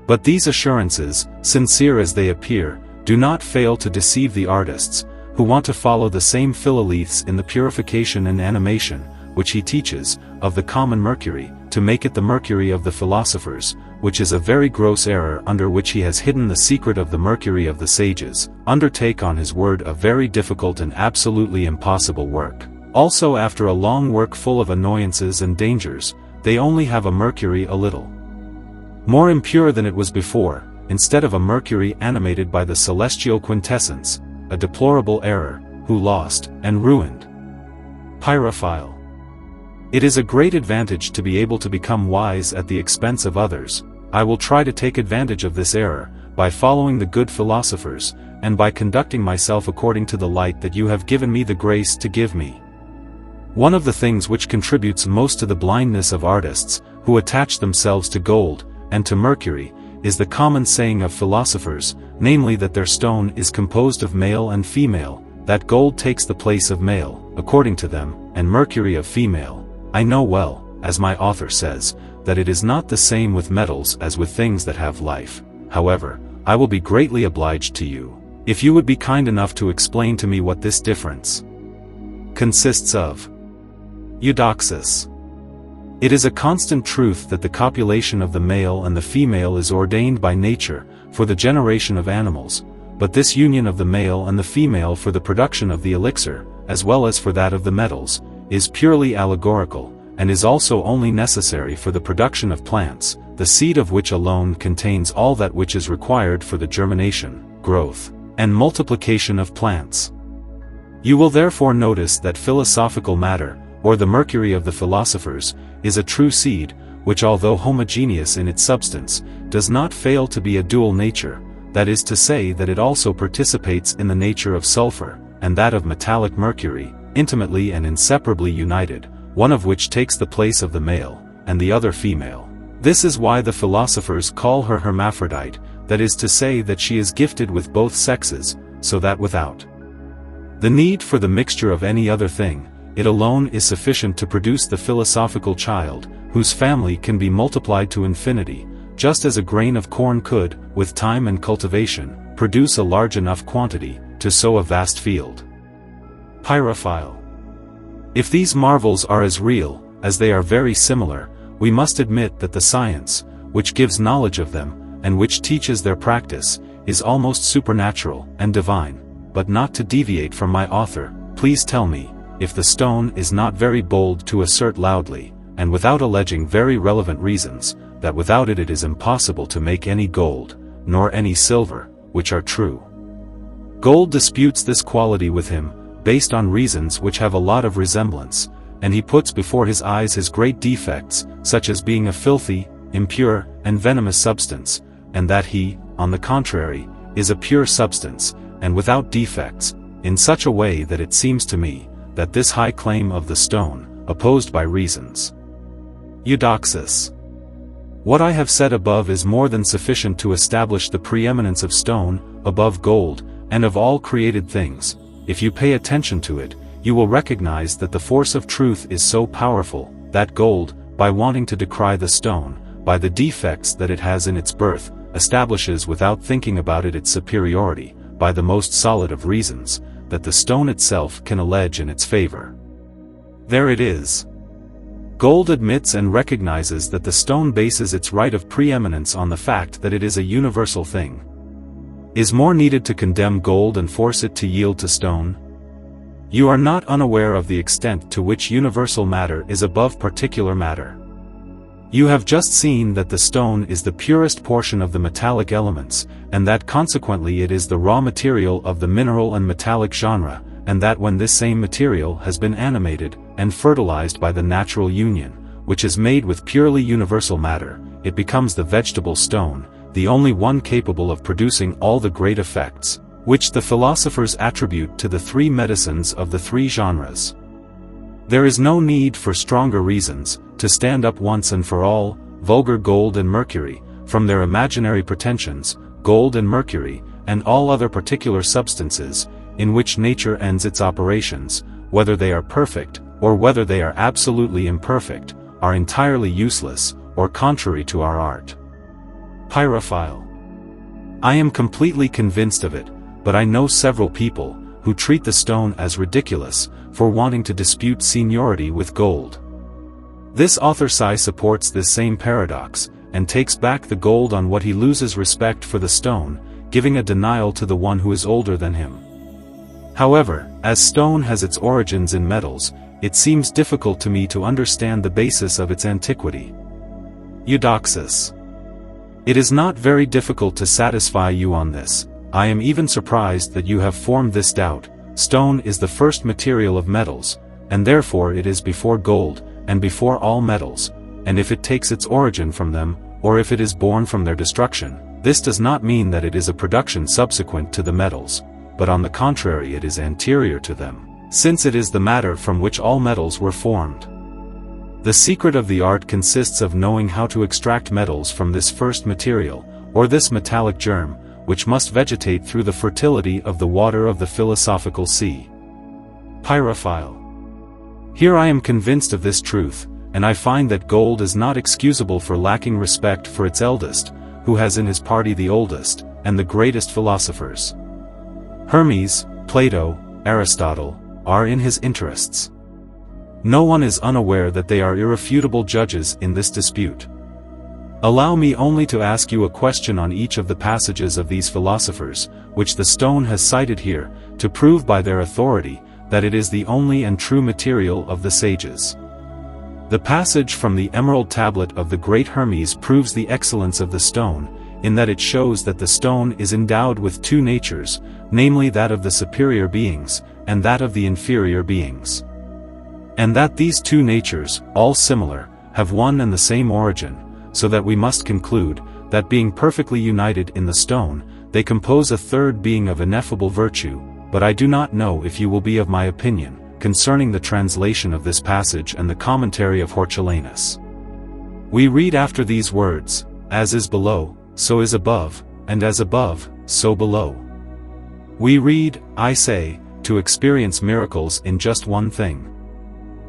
But these assurances, sincere as they appear, do not fail to deceive the artists, who want to follow the same Philolethe's in the purification and animation, which he teaches, of the common mercury, to make it the mercury of the philosophers, which is a very gross error under which he has hidden the secret of the mercury of the sages. Undertake on his word a very difficult and absolutely impossible work. Also after a long work full of annoyances and dangers, they only have a mercury a little more impure than it was before, instead of a mercury animated by the celestial quintessence, a deplorable error, who lost and ruined. Pyrophile. It is a great advantage to be able to become wise at the expense of others. I will try to take advantage of this error, by following the good philosophers, and by conducting myself according to the light that you have given me the grace to give me. One of the things which contributes most to the blindness of artists, who attach themselves to gold, and to mercury, is the common saying of philosophers, namely that their stone is composed of male and female, that gold takes the place of male, according to them, and mercury of female. I know well, as my author says, that it is not the same with metals as with things that have life. However, I will be greatly obliged to you, if you would be kind enough to explain to me what this difference consists of. Eudoxus. It is a constant truth that the copulation of the male and the female is ordained by nature, for the generation of animals, but this union of the male and the female for the production of the elixir, as well as for that of the metals, is purely allegorical, and is also only necessary for the production of plants, the seed of which alone contains all that which is required for the germination, growth, and multiplication of plants. You will therefore notice that philosophical matter, or the mercury of the philosophers, is a true seed, which although homogeneous in its substance, does not fail to be a dual nature, that is to say that it also participates in the nature of sulfur, and that of metallic mercury, intimately and inseparably united, one of which takes the place of the male, and the other female. This is why the philosophers call her hermaphrodite, that is to say that she is gifted with both sexes, so that without the need for the mixture of any other thing, it alone is sufficient to produce the philosophical child, whose family can be multiplied to infinity, just as a grain of corn could, with time and cultivation, produce a large enough quantity, to sow a vast field. Pyrophile. If these marvels are as real, as they are very similar, we must admit that the science, which gives knowledge of them, and which teaches their practice, is almost supernatural and divine. But not to deviate from my author, please tell me, if the stone is not very bold to assert loudly, and without alleging very relevant reasons, that without it is impossible to make any gold, nor any silver, which are true. Gold disputes this quality with him, based on reasons which have a lot of resemblance, and he puts before his eyes his great defects, such as being a filthy, impure, and venomous substance, and that he, on the contrary, is a pure substance, and without defects, in such a way that it seems to me, that this high claim of the stone, opposed by reasons. Eudoxus. What I have said above is more than sufficient to establish the preeminence of stone, above gold, and of all created things. If you pay attention to it, you will recognize that the force of truth is so powerful, that gold, by wanting to decry the stone, by the defects that it has in its birth, establishes without thinking about it its superiority, by the most solid of reasons, that the stone itself can allege in its favor. There it is. Gold admits and recognizes that the stone bases its right of preeminence on the fact that it is a universal thing. Is more needed to condemn gold and force it to yield to stone? You are not unaware of the extent to which universal matter is above particular matter. You have just seen that the stone is the purest portion of the metallic elements, and that consequently it is the raw material of the mineral and metallic genre, and that when this same material has been animated, and fertilized by the natural union, which is made with purely universal matter, it becomes the vegetable stone, the only one capable of producing all the great effects, which the philosophers attribute to the three medicines of the three genres. There is no need for stronger reasons, to stand up once and for all, vulgar gold and mercury, from their imaginary pretensions, gold and mercury, and all other particular substances, in which nature ends its operations, whether they are perfect, or whether they are absolutely imperfect, are entirely useless, or contrary to our art. Pyrophile. I am completely convinced of it, but I know several people, who treat the stone as ridiculous, for wanting to dispute seniority with gold. This author supports this same paradox, and takes back the gold on what he loses respect for the stone, giving a denial to the one who is older than him. However, as stone has its origins in metals, it seems difficult to me to understand the basis of its antiquity. Eudoxus. It is not very difficult to satisfy you on this. I am even surprised that you have formed this doubt. Stone is the first material of metals, and therefore it is before gold, and before all metals, and if it takes its origin from them, or if it is born from their destruction, this does not mean that it is a production subsequent to the metals, but on the contrary it is anterior to them, since it is the matter from which all metals were formed. The secret of the art consists of knowing how to extract metals from this first material, or this metallic germ, which must vegetate through the fertility of the water of the philosophical sea. Pyrophile. Here I am convinced of this truth, and I find that gold is not excusable for lacking respect for its eldest, who has in his party the oldest, and the greatest philosophers. Hermes, Plato, Aristotle, are in his interests. No one is unaware that they are irrefutable judges in this dispute. Allow me only to ask you a question on each of the passages of these philosophers, which the stone has cited here, to prove by their authority, that it is the only and true material of the sages. The passage from the emerald tablet of the great Hermes proves the excellence of the stone. in that it shows that the stone is endowed with two natures, namely that of the superior beings, and that of the inferior beings. And that these two natures, all similar, have one and the same origin, so that we must conclude, that being perfectly united in the stone, they compose a third being of ineffable virtue, but I do not know if you will be of my opinion, concerning the translation of this passage and the commentary of Hortulanus. We read after these words, as is below, so is above, and as above, so below. We read, I say, to experience miracles in just one thing.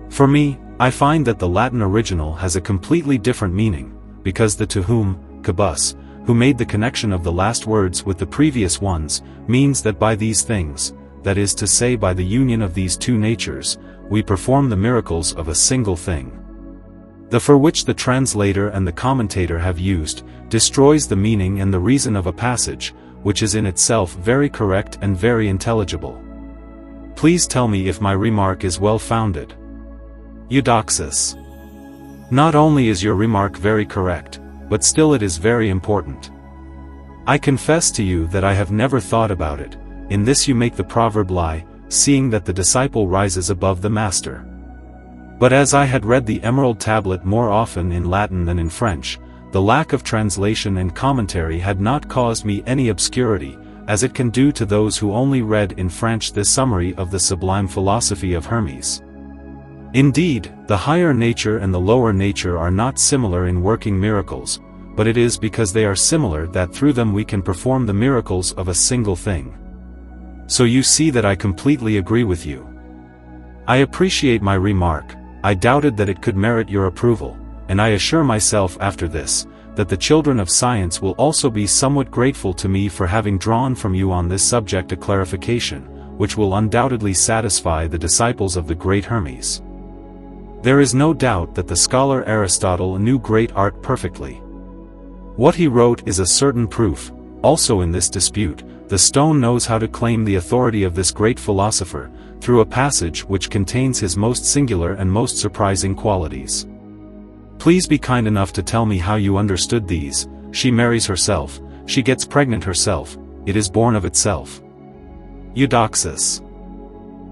For me, I find that the Latin original has a completely different meaning, because the to whom, kabus, who made the connection of the last words with the previous ones, means that by these things, that is to say by the union of these two natures, we perform the miracles of a single thing. The for which the translator and the commentator have used, destroys the meaning and the reason of a passage, which is in itself very correct and very intelligible. Please tell me if my remark is well founded. Eudoxus. Not only is your remark very correct, but still it is very important. I confess to you that I have never thought about it. In this you make the proverb lie, seeing that the disciple rises above the master. But as I had read the Emerald Tablet more often in Latin than in French, the lack of translation and commentary had not caused me any obscurity, as it can do to those who only read in French this summary of the sublime philosophy of Hermes. Indeed, the higher nature and the lower nature are not similar in working miracles, but it is because they are similar that through them we can perform the miracles of a single thing. So you see that I completely agree with you. I appreciate my remark. I doubted that it could merit your approval, and I assure myself after this, that the children of science will also be somewhat grateful to me for having drawn from you on this subject a clarification, which will undoubtedly satisfy the disciples of the great Hermes. There is no doubt that the scholar Aristotle knew great art perfectly. What he wrote is a certain proof. Also in this dispute, the stone knows how to claim the authority of this great philosopher, through a passage which contains his most singular and most surprising qualities. Please be kind enough to tell me how you understood these. She marries herself, she gets pregnant herself, it is born of itself. Eudoxus.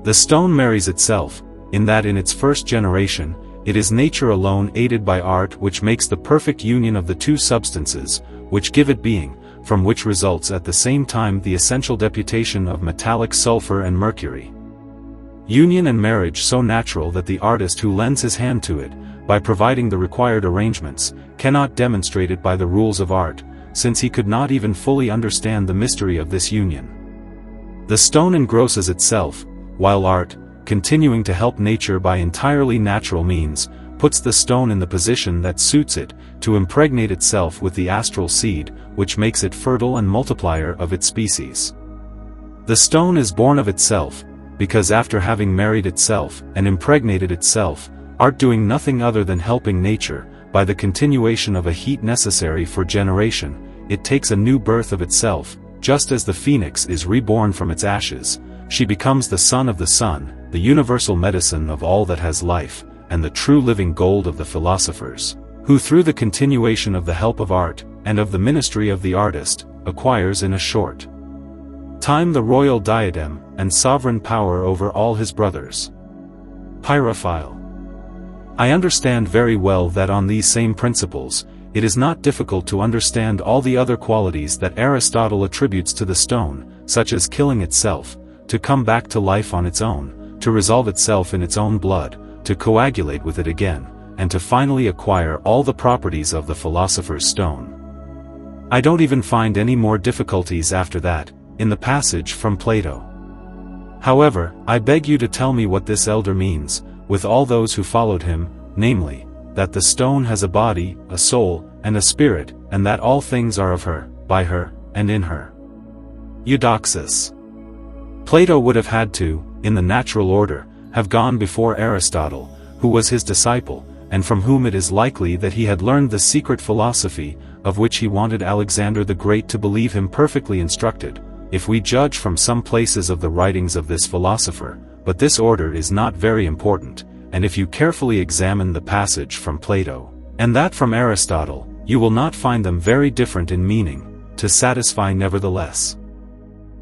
The stone marries itself, in that in its first generation, it is nature alone aided by art which makes the perfect union of the two substances, which give it being, from which results at the same time the essential deputation of metallic sulfur and mercury. Union and marriage so natural that the artist who lends his hand to it, by providing the required arrangements, cannot demonstrate it by the rules of art, since he could not even fully understand the mystery of this union. The stone engrosses itself, while art, continuing to help nature by entirely natural means, puts the stone in the position that suits it, to impregnate itself with the astral seed, which makes it fertile and multiplier of its species. The stone is born of itself, because after having married itself, and impregnated itself, art doing nothing other than helping nature, by the continuation of a heat necessary for generation, it takes a new birth of itself, just as the phoenix is reborn from its ashes, she becomes the sun of the sun, the universal medicine of all that has life, and the true living gold of the philosophers, who through the continuation of the help of art, and of the ministry of the artist, acquires in a short time the royal diadem, and sovereign power over all his brothers. Pyrophile. I understand very well that on these same principles, it is not difficult to understand all the other qualities that Aristotle attributes to the stone, such as killing itself, to come back to life on its own, to resolve itself in its own blood, to coagulate with it again, and to finally acquire all the properties of the philosopher's stone. I don't even find any more difficulties after that, in the passage from Plato. However, I beg you to tell me what this elder means, with all those who followed him, namely, that the stone has a body, a soul, and a spirit, and that all things are of her, by her, and in her. Eudoxus. Plato would have had to, in the natural order, have gone before Aristotle, who was his disciple, and from whom it is likely that he had learned the secret philosophy, of which he wanted Alexander the Great to believe him perfectly instructed, if we judge from some places of the writings of this philosopher, but this order is not very important, and if you carefully examine the passage from Plato, and that from Aristotle, you will not find them very different in meaning, to satisfy nevertheless.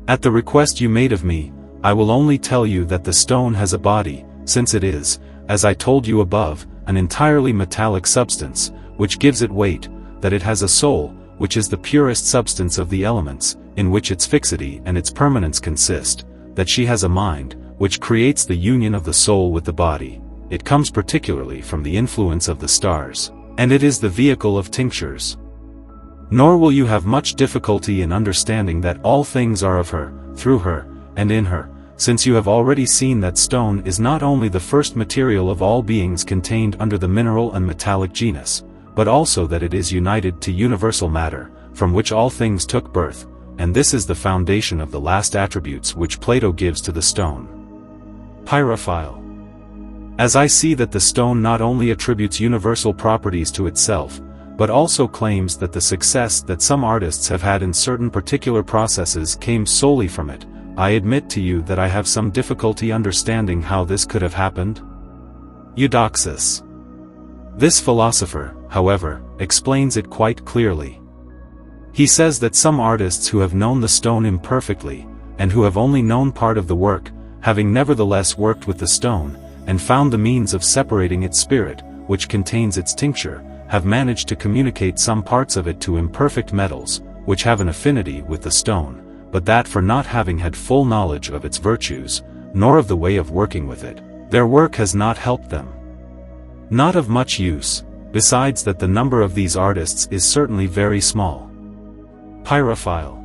At the request you made of me, I will only tell you that the stone has a body, since it is, as I told you above, an entirely metallic substance, which gives it weight, that it has a soul, which is the purest substance of the elements, in which its fixity and its permanence consist, that she has a mind, which creates the union of the soul with the body. It comes particularly from the influence of the stars, and it is the vehicle of tinctures. Nor will you have much difficulty in understanding that all things are of her, through her, and in her, since you have already seen that stone is not only the first material of all beings contained under the mineral and metallic genus, but also that it is united to universal matter, from which all things took birth, and this is the foundation of the last attributes which Plato gives to the stone. Pyrophile. As I see that the stone not only attributes universal properties to itself, but also claims that the success that some artists have had in certain particular processes came solely from it, I admit to you that I have some difficulty understanding how this could have happened. Eudoxus. This philosopher, however, explains it quite clearly. He says that some artists who have known the stone imperfectly, and who have only known part of the work, having nevertheless worked with the stone, and found the means of separating its spirit, which contains its tincture, have managed to communicate some parts of it to imperfect metals, which have an affinity with the stone, but that for not having had full knowledge of its virtues, nor of the way of working with it, their work has not helped them. Not of much use, besides that the number of these artists is certainly very small. Pyrophile.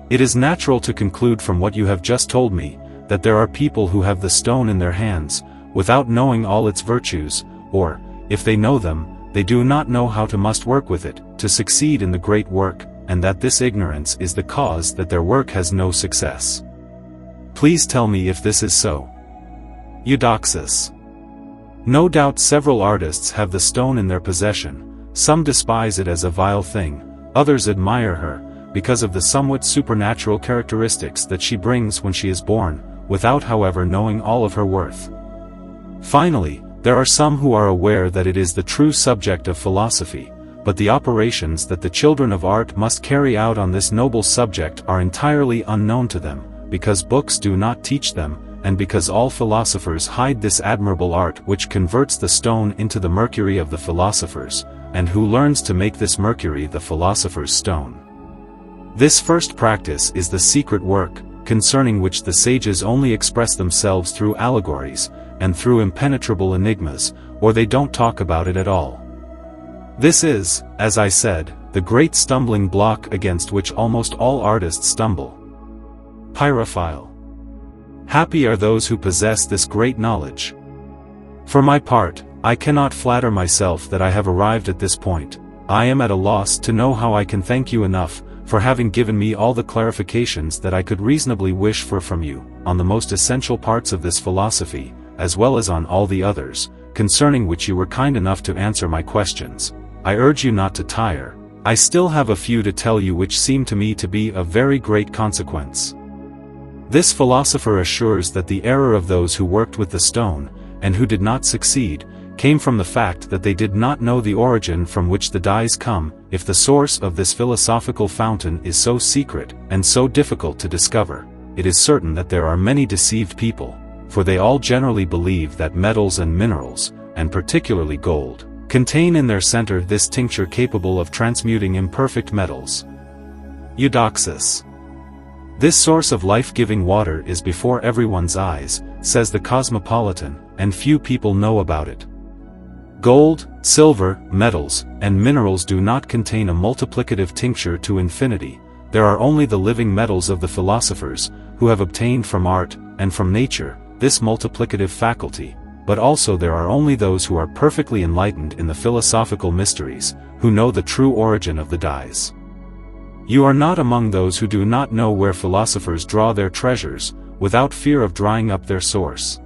It is natural to conclude from what you have just told me, that there are people who have the stone in their hands, without knowing all its virtues, or, if they know them, they do not know how to must work with it, to succeed in the great work, and that this ignorance is the cause that their work has no success. Please tell me if this is so. Eudoxus. No doubt several artists have the stone in their possession, some despise it as a vile thing, others admire her, because of the somewhat supernatural characteristics that she brings when she is born, without however knowing all of her worth. Finally, there are some who are aware that it is the true subject of philosophy, but the operations that the children of art must carry out on this noble subject are entirely unknown to them, because books do not teach them, and because all philosophers hide this admirable art which converts the stone into the mercury of the philosophers, and who learns to make this mercury the philosopher's stone. This first practice is the secret work, concerning which the sages only express themselves through allegories, and through impenetrable enigmas, or they don't talk about it at all. This is, as I said, the great stumbling block against which almost all artists stumble. Pyrophile. Happy are those who possess this great knowledge. For my part, I cannot flatter myself that I have arrived at this point. I am at a loss to know how I can thank you enough, for having given me all the clarifications that I could reasonably wish for from you, on the most essential parts of this philosophy, as well as on all the others, concerning which you were kind enough to answer my questions. I urge you not to tire. I still have a few to tell you which seem to me to be of very great consequence. This philosopher assures that the error of those who worked with the stone, and who did not succeed, came from the fact that they did not know the origin from which the dyes come. If the source of this philosophical fountain is so secret, and so difficult to discover, it is certain that there are many deceived people, for they all generally believe that metals and minerals, and particularly gold, contain in their center this tincture capable of transmuting imperfect metals. Eudoxus. This source of life-giving water is before everyone's eyes, says the cosmopolitan, and few people know about it. Gold, silver, metals, and minerals do not contain a multiplicative tincture to infinity. There are only the living metals of the philosophers, who have obtained from art, and from nature, this multiplicative faculty, but also there are only those who are perfectly enlightened in the philosophical mysteries, who know the true origin of the dyes. You are not among those who do not know where philosophers draw their treasures, without fear of drying up their source.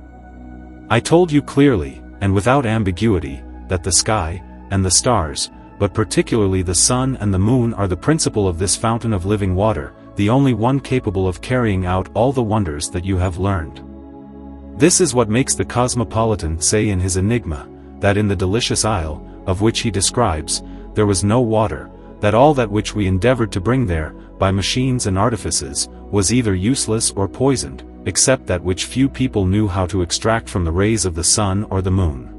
I told you clearly, and without ambiguity, that the sky, and the stars, but particularly the sun and the moon are the principle of this fountain of living water, the only one capable of carrying out all the wonders that you have learned. This is what makes the cosmopolitan say in his enigma, that in the delicious isle, of which he describes, there was no water, that all that which we endeavored to bring there, by machines and artifices, was either useless or poisoned, except that which few people knew how to extract from the rays of the sun or the moon.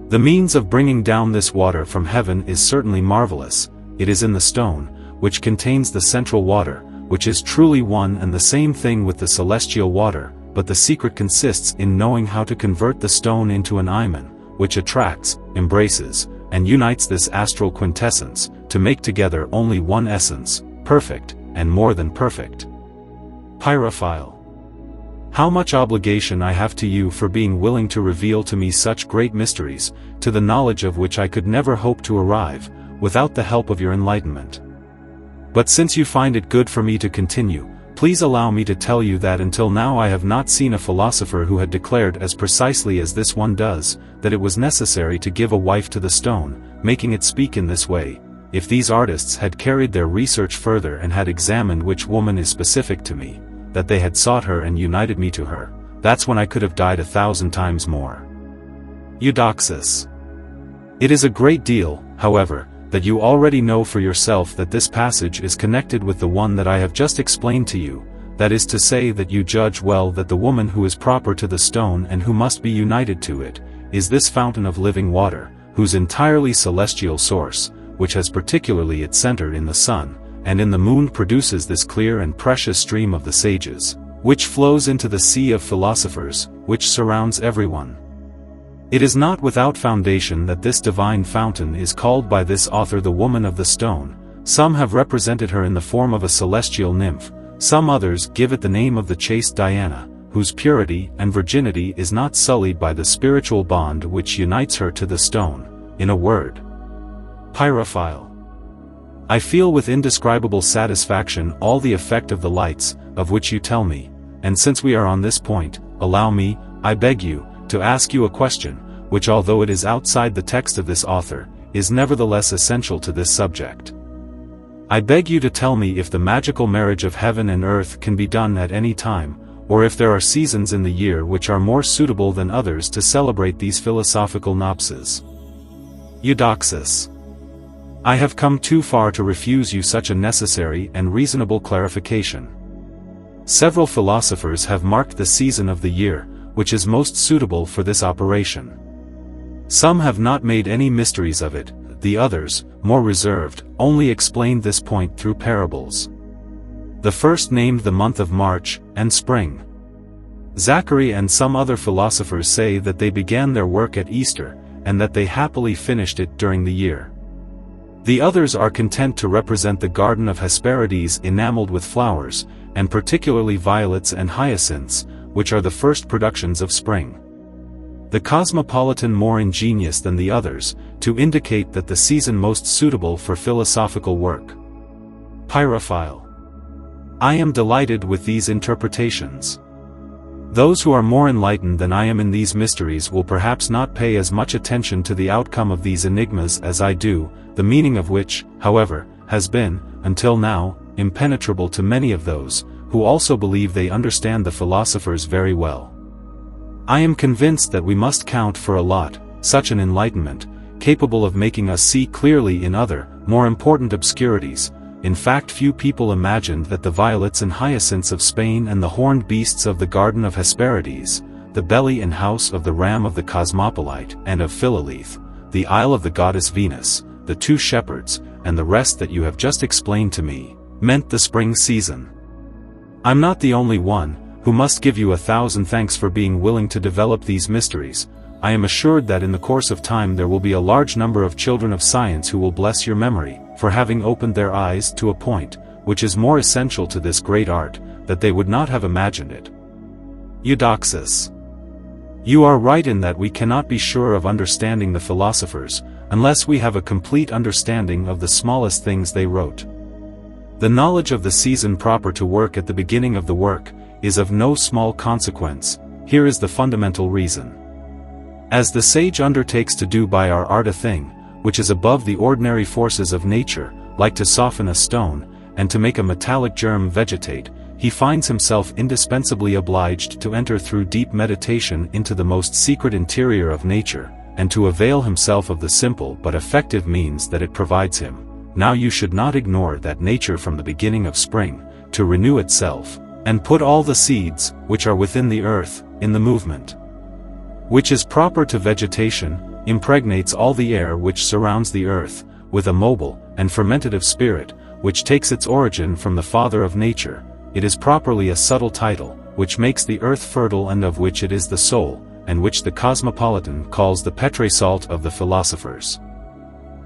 The means of bringing down this water from heaven is certainly marvelous. It is in the stone, which contains the central water, which is truly one and the same thing with the celestial water, but the secret consists in knowing how to convert the stone into an imen, which attracts, embraces, and unites this astral quintessence, to make together only one essence, perfect, and more than perfect. Pyrophile. How much obligation I have to you for being willing to reveal to me such great mysteries, to the knowledge of which I could never hope to arrive, without the help of your enlightenment. But since you find it good for me to continue, please allow me to tell you that until now I have not seen a philosopher who had declared as precisely as this one does, that it was necessary to give a wife to the stone, making it speak in this way. If these artists had carried their research further and had examined which woman is specific to me, that they had sought her and united me to her, that's when I could have died 1,000 times more. Eudoxus. It is a great deal, however, that you already know for yourself that this passage is connected with the one that I have just explained to you, that is to say that you judge well that the woman who is proper to the stone and who must be united to it, is this fountain of living water, whose entirely celestial source, which has particularly its center in the sun, and in the moon produces this clear and precious stream of the sages, which flows into the sea of philosophers, which surrounds everyone. It is not without foundation that this divine fountain is called by this author the woman of the stone. Some have represented her in the form of a celestial nymph, some others give it the name of the chaste Diana, whose purity and virginity is not sullied by the spiritual bond which unites her to the stone. In a word, Pyrophile. I feel with indescribable satisfaction all the effect of the lights, of which you tell me, and since we are on this point, allow me, I beg you, to ask you a question, which although it is outside the text of this author, is nevertheless essential to this subject. I beg you to tell me if the magical marriage of heaven and earth can be done at any time, or if there are seasons in the year which are more suitable than others to celebrate these philosophical nuptials. Eudoxus. I have come too far to refuse you such a necessary and reasonable clarification. Several philosophers have marked the season of the year, which is most suitable for this operation. Some have not made any mysteries of it, the others, more reserved, only explained this point through parables. The first named the month of March, and spring. Zachary and some other philosophers say that they began their work at Easter, and that they happily finished it during the year. The others are content to represent the garden of Hesperides enameled with flowers, and particularly violets and hyacinths, which are the first productions of spring. The cosmopolitan more ingenious than the others, to indicate that the season most suitable for philosophical work. Pyrophile. I am delighted with these interpretations. Those who are more enlightened than I am in these mysteries will perhaps not pay as much attention to the outcome of these enigmas as I do, the meaning of which, however, has been, until now, impenetrable to many of those, who also believe they understand the philosophers very well. I am convinced that we must count for a lot, such an enlightenment, capable of making us see clearly in other, more important obscurities. In fact, few people imagined that the violets and hyacinths of Spain and the horned beasts of the garden of Hesperides, the belly and house of the ram of the Cosmopolite and of Philolithe, the isle of the goddess Venus, the two shepherds, and the rest that you have just explained to me, meant the spring season. I'm not the only one, who must give you 1,000 thanks for being willing to develop these mysteries. I am assured that in the course of time there will be a large number of children of science who will bless your memory, for having opened their eyes to a point, which is more essential to this great art, that they would not have imagined it. Eudoxus. You are right in that we cannot be sure of understanding the philosophers, unless we have a complete understanding of the smallest things they wrote. The knowledge of the season proper to work at the beginning of the work, is of no small consequence. Here is the fundamental reason. As the sage undertakes to do by our art a thing, which is above the ordinary forces of nature, like to soften a stone, and to make a metallic germ vegetate, he finds himself indispensably obliged to enter through deep meditation into the most secret interior of nature, and to avail himself of the simple but effective means that it provides him, now you should not ignore that nature from the beginning of spring, to renew itself, and put all the seeds, which are within the earth, in the movement, which is proper to vegetation, impregnates all the air which surrounds the earth, with a mobile and fermentative spirit, which takes its origin from the Father of nature. It is properly a subtle title, which makes the earth fertile and of which it is the soul, and which the cosmopolitan calls the petrésalt of the philosophers.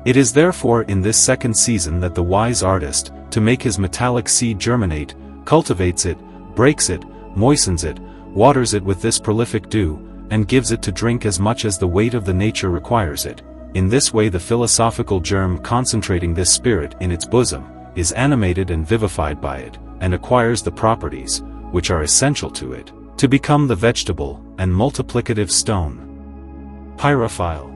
It is therefore in this second season that the wise artist, to make his metallic seed germinate, cultivates it, breaks it, moistens it, waters it with this prolific dew, and gives it to drink as much as the weight of the nature requires it. In this way the philosophical germ, concentrating this spirit in its bosom, is animated and vivified by it, and acquires the properties, which are essential to it, to become the vegetable and multiplicative stone. Pyrophile.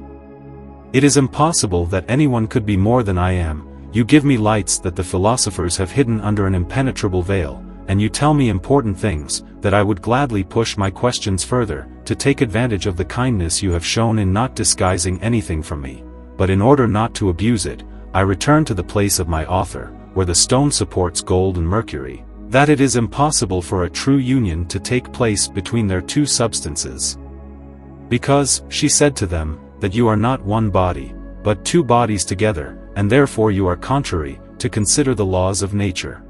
It is impossible that anyone could be more than I am. You give me lights that the philosophers have hidden under an impenetrable veil, and you tell me important things, that I would gladly push my questions further, to take advantage of the kindness you have shown in not disguising anything from me. But in order not to abuse it, I return to the place of my author, where the stone supports gold and mercury, that it is impossible for a true union to take place between their two substances. Because, she said to them, that you are not one body, but two bodies together, and therefore you are contrary, to consider the laws of nature.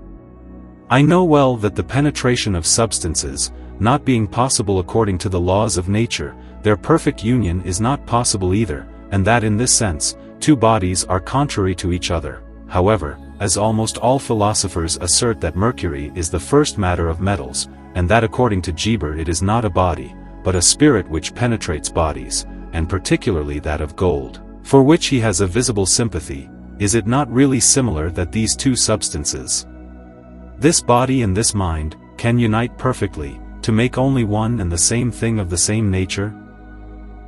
I know well that the penetration of substances, not being possible according to the laws of nature, their perfect union is not possible either, and that in this sense, two bodies are contrary to each other. However, as almost all philosophers assert that mercury is the first matter of metals, and that according to Geber it is not a body, but a spirit which penetrates bodies, and particularly that of gold, for which he has a visible sympathy, is it not really similar that these two substances, this body and this mind, can unite perfectly, to make only one and the same thing of the same nature?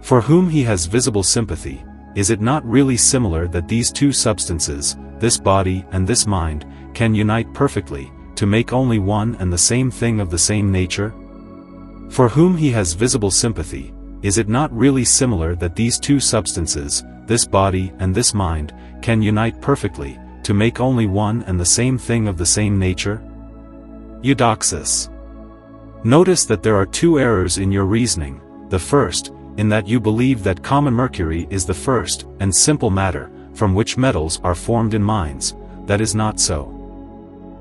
For whom he has visible sympathy, is it not really similar that these two substances, this body and this mind, can unite perfectly, to make only one and the same thing of the same nature? For whom he has visible sympathy, is it not really similar that these two substances, this body and this mind, can unite perfectly, to make only one and the same thing of the same nature? Eudoxus. Notice that there are two errors in your reasoning. The first, in that you believe that common mercury is the first and simple matter, from which metals are formed in mines. That is not so.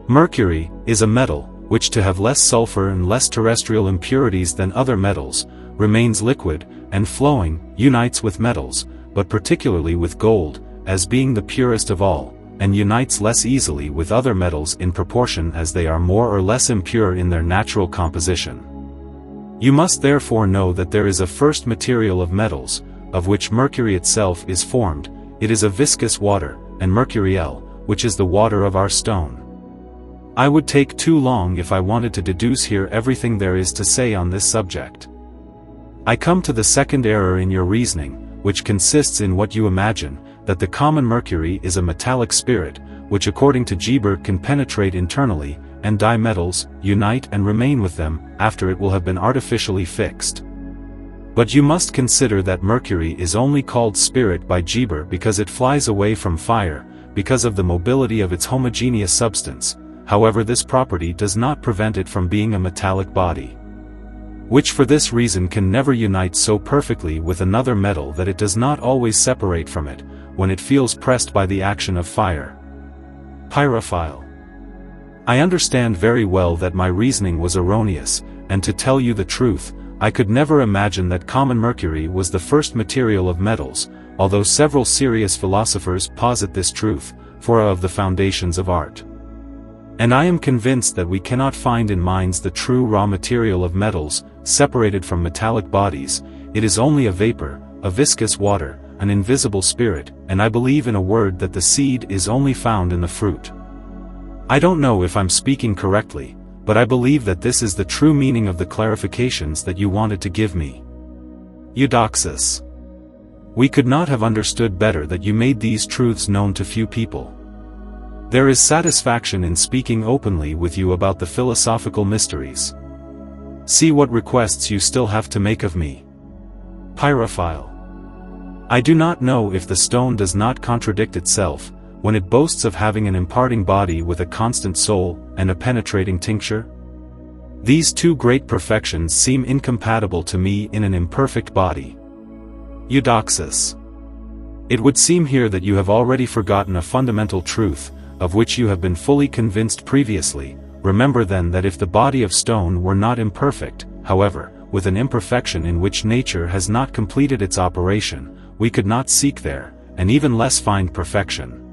Mercury is a metal, which to have less sulfur and less terrestrial impurities than other metals, remains liquid, and flowing, unites with metals, but particularly with gold, as being the purest of all, and unites less easily with other metals in proportion as they are more or less impure in their natural composition. You must therefore know that there is a first material of metals, of which mercury itself is formed. It is a viscous water, and mercurial, which is the water of our stone. I would take too long if I wanted to deduce here everything there is to say on this subject. I come to the second error in your reasoning, which consists in what you imagine, that the common mercury is a metallic spirit, which according to Geber can penetrate internally, and di-metals, unite and remain with them, after it will have been artificially fixed. But you must consider that mercury is only called spirit by Geber because it flies away from fire, because of the mobility of its homogeneous substance. However, this property does not prevent it from being a metallic body, which for this reason can never unite so perfectly with another metal that it does not always separate from it, when it feels pressed by the action of fire. Pyrophile. I understand very well that my reasoning was erroneous, and to tell you the truth, I could never imagine that common mercury was the first material of metals, although several serious philosophers posit this truth, for of the foundations of art. And I am convinced that we cannot find in mines the true raw material of metals, separated from metallic bodies. It is only a vapor, a viscous water, an invisible spirit, and I believe in a word that the seed is only found in the fruit. I don't know if I'm speaking correctly, but I believe that this is the true meaning of the clarifications that you wanted to give me. Eudoxus. We could not have understood better that you made these truths known to few people. There is satisfaction in speaking openly with you about the philosophical mysteries. See what requests you still have to make of me. Pyrophile. I do not know if the stone does not contradict itself, when it boasts of having an imparting body with a constant soul, and a penetrating tincture? These two great perfections seem incompatible to me in an imperfect body. Eudoxus. It would seem here that you have already forgotten a fundamental truth, of which you have been fully convinced previously. Remember then that if the body of stone were not imperfect, however, with an imperfection in which nature has not completed its operation, we could not seek there, and even less find perfection.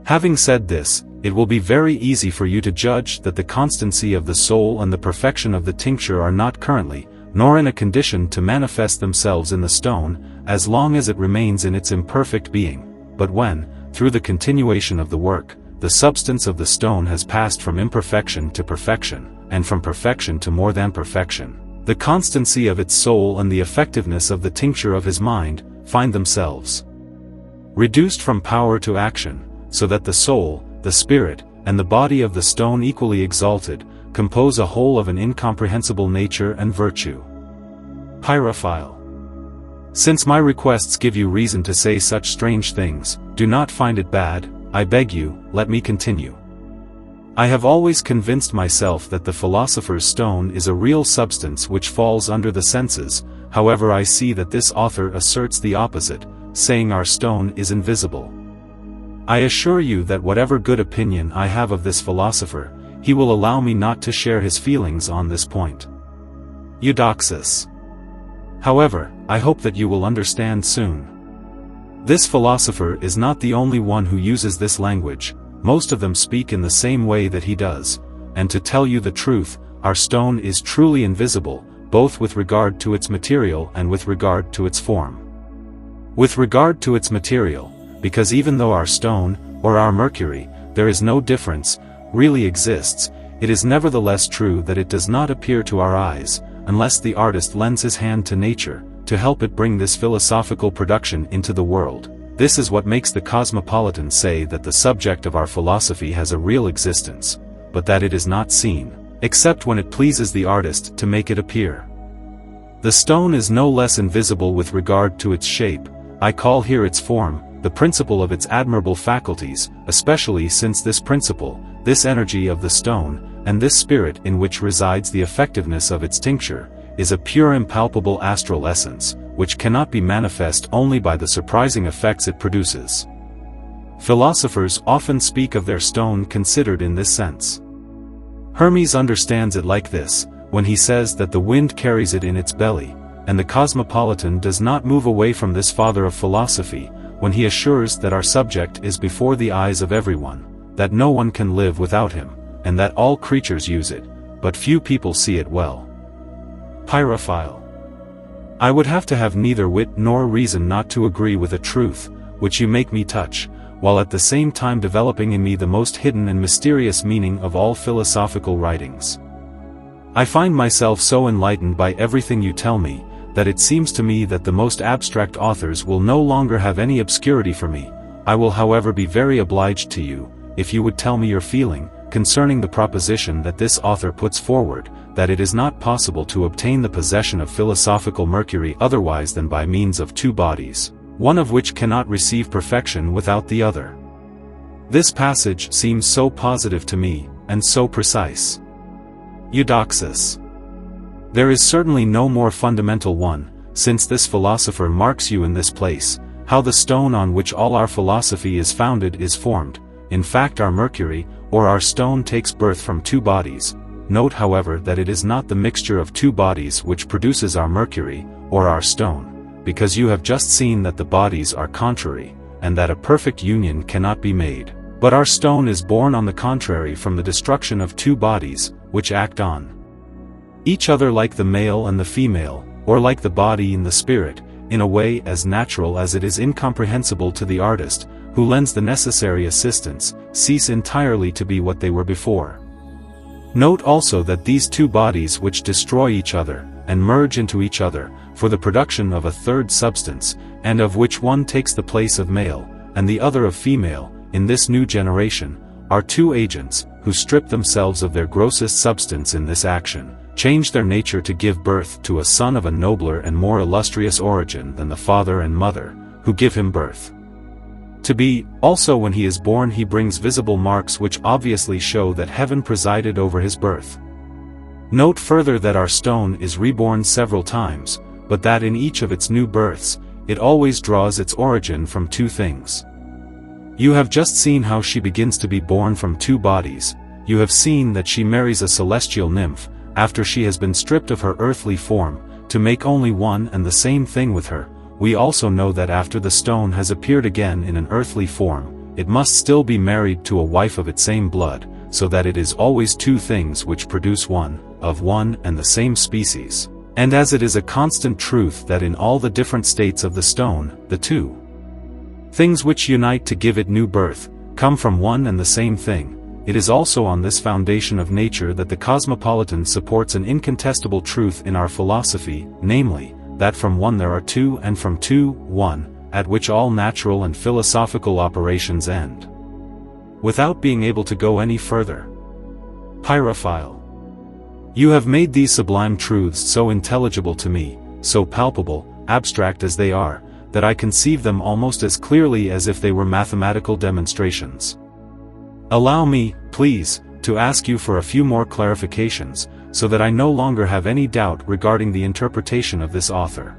Having said this, it will be very easy for you to judge that the constancy of the soul and the perfection of the tincture are not currently, nor in a condition to manifest themselves in the stone, as long as it remains in its imperfect being, but when, through the continuation of the work, the substance of the stone has passed from imperfection to perfection, and from perfection to more than perfection, the constancy of its soul and the effectiveness of the tincture of his mind, find themselves reduced from power to action, so that the soul, the spirit, and the body of the stone equally exalted, compose a whole of an incomprehensible nature and virtue. Pyrophile. Since my requests give you reason to say such strange things, do not find it bad, I beg you, let me continue. I have always convinced myself that the philosopher's stone is a real substance which falls under the senses, however I see that this author asserts the opposite, saying our stone is invisible. I assure you that whatever good opinion I have of this philosopher, he will allow me not to share his feelings on this point. Eudoxus. However, I hope that you will understand soon. This philosopher is not the only one who uses this language, most of them speak in the same way that he does, and to tell you the truth, our stone is truly invisible, both with regard to its material and with regard to its form. With regard to its material, because even though our stone, or our mercury, there is no difference, really exists, it is nevertheless true that it does not appear to our eyes, unless the artist lends his hand to nature, to help it bring this philosophical production into the world. This is what makes the cosmopolitan say that the subject of our philosophy has a real existence, but that it is not seen, except when it pleases the artist to make it appear. The stone is no less invisible with regard to its shape, I call here its form, the principle of its admirable faculties, especially since this principle, this energy of the stone, and this spirit in which resides the effectiveness of its tincture, is a pure impalpable astral essence, which cannot be manifest only by the surprising effects it produces. Philosophers often speak of their stone considered in this sense. Hermes understands it like this, when he says that the wind carries it in its belly, and the cosmopolitan does not move away from this father of philosophy, when he assures that our subject is before the eyes of everyone, that no one can live without him, and that all creatures use it, but few people see it well. Pyrophile. I would have to have neither wit nor reason not to agree with a truth, which you make me touch, while at the same time developing in me the most hidden and mysterious meaning of all philosophical writings. I find myself so enlightened by everything you tell me, that it seems to me that the most abstract authors will no longer have any obscurity for me. I will however be very obliged to you, if you would tell me your feeling, concerning the proposition that this author puts forward, that it is not possible to obtain the possession of philosophical mercury otherwise than by means of two bodies, one of which cannot receive perfection without the other. This passage seems so positive to me, and so precise. Eudoxus. There is certainly no more fundamental one, since this philosopher marks you in this place, how the stone on which all our philosophy is founded is formed. In fact, our mercury, or our stone, takes birth from two bodies. Note however that it is not the mixture of two bodies which produces our mercury, or our stone, because you have just seen that the bodies are contrary, and that a perfect union cannot be made. But our stone is born on the contrary from the destruction of two bodies, which act on each other like the male and the female, or like the body and the spirit, in a way as natural as it is incomprehensible to the artist, who lends the necessary assistance, cease entirely to be what they were before. Note also that these two bodies which destroy each other, and merge into each other, for the production of a third substance, and of which one takes the place of male, and the other of female, in this new generation, are two agents, who strip themselves of their grossest substance in this action, change their nature to give birth to a son of a nobler and more illustrious origin than the father and mother, who give him birth. To be, also when he is born he brings visible marks which obviously show that heaven presided over his birth. Note further that our stone is reborn several times, but that in each of its new births, it always draws its origin from two things. You have just seen how she begins to be born from two bodies. You have seen that she marries a celestial nymph, after she has been stripped of her earthly form, to make only one and the same thing with her. We also know that after the stone has appeared again in an earthly form, it must still be married to a wife of its same blood, so that it is always two things which produce one, of one and the same species. And as it is a constant truth that in all the different states of the stone, the two things which unite to give it new birth, come from one and the same thing, it is also on this foundation of nature that the cosmopolitan supports an incontestable truth in our philosophy, namely, that from one there are two and from two, one, at which all natural and philosophical operations end. Without being able to go any further. Pyrophile. You have made these sublime truths so intelligible to me, so palpable, abstract as they are, that I conceive them almost as clearly as if they were mathematical demonstrations. Allow me, please, to ask you for a few more clarifications, so that I no longer have any doubt regarding the interpretation of this author.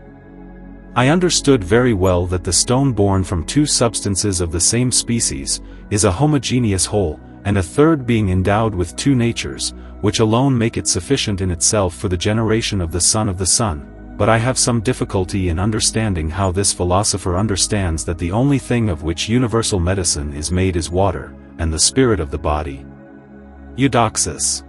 I understood very well that the stone born from two substances of the same species, is a homogeneous whole, and a third being endowed with two natures, which alone make it sufficient in itself for the generation of the son of the sun. But I have some difficulty in understanding how this philosopher understands that the only thing of which universal medicine is made is water, and the spirit of the body. Eudoxus.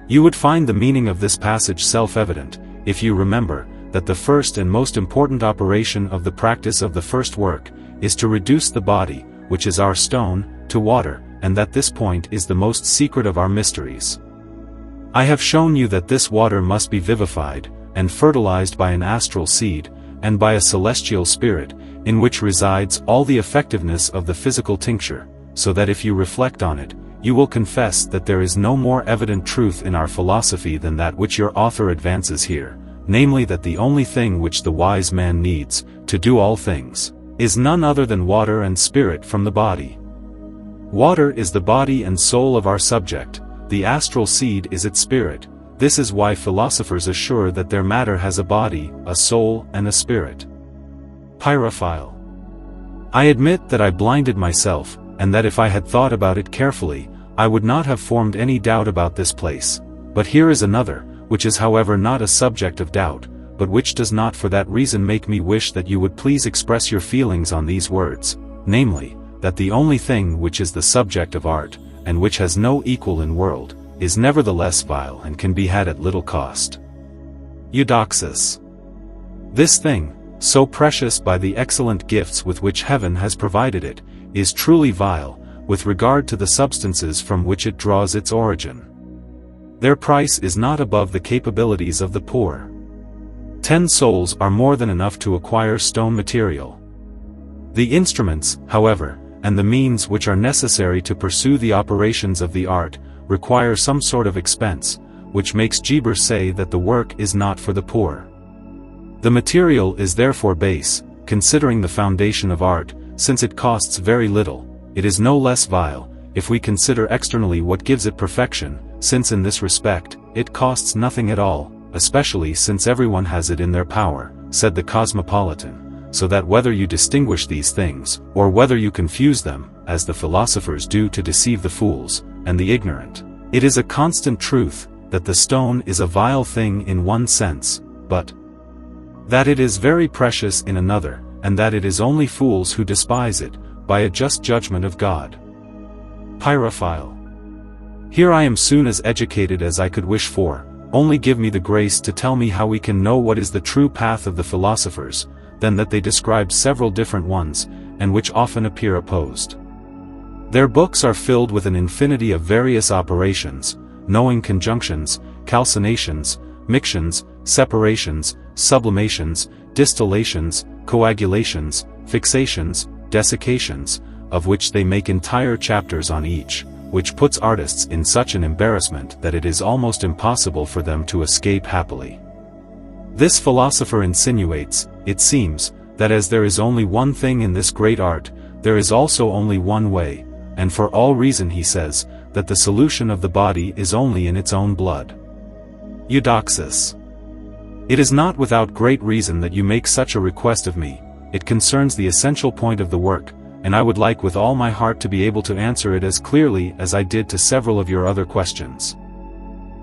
You would find the meaning of this passage self-evident, if you remember, that the first and most important operation of the practice of the first work, is to reduce the body, which is our stone, to water, and that this point is the most secret of our mysteries. I have shown you that this water must be vivified, and fertilized by an astral seed, and by a celestial spirit, in which resides all the effectiveness of the physical tincture, so that if you reflect on it, you will confess that there is no more evident truth in our philosophy than that which your author advances here, namely that the only thing which the wise man needs, to do all things, is none other than water and spirit from the body. Water is the body and soul of our subject, the astral seed is its spirit. This is why philosophers assure that their matter has a body, a soul, and a spirit. Pyrophile. I admit that I blinded myself, and that if I had thought about it carefully, I would not have formed any doubt about this place. But here is another, which is however not a subject of doubt, but which does not for that reason make me wish that you would please express your feelings on these words, namely, that the only thing which is the subject of art, and which has no equal in world, is nevertheless vile and can be had at little cost. Eudoxus. This thing, so precious by the excellent gifts with which heaven has provided it, is truly vile, with regard to the substances from which it draws its origin. Their price is not above the capabilities of the poor. 10 souls are more than enough to acquire stone material. The instruments, however, and the means which are necessary to pursue the operations of the art, require some sort of expense, which makes Geber say that the work is not for the poor. The material is therefore base, considering the foundation of art, since it costs very little. It is no less vile, if we consider externally what gives it perfection, since in this respect, it costs nothing at all, especially since everyone has it in their power, said the cosmopolitan, so that whether you distinguish these things, or whether you confuse them, as the philosophers do to deceive the fools, and the ignorant, it is a constant truth, that the stone is a vile thing in one sense, but that it is very precious in another, and that it is only fools who despise it, by a just judgment of God. Pyrophile. Here I am soon as educated as I could wish for, only give me the grace to tell me how we can know what is the true path of the philosophers, than that they describe several different ones, and which often appear opposed. Their books are filled with an infinity of various operations, knowing conjunctions, calcinations, mictions, separations, sublimations, distillations, coagulations, fixations, desiccations, of which they make entire chapters on each, which puts artists in such an embarrassment that it is almost impossible for them to escape happily. This philosopher insinuates, it seems, that as there is only one thing in this great art, there is also only one way, and for all reason he says, that the solution of the body is only in its own blood. Eudoxus. It is not without great reason that you make such a request of me. It concerns the essential point of the work, and I would like with all my heart to be able to answer it as clearly as I did to several of your other questions.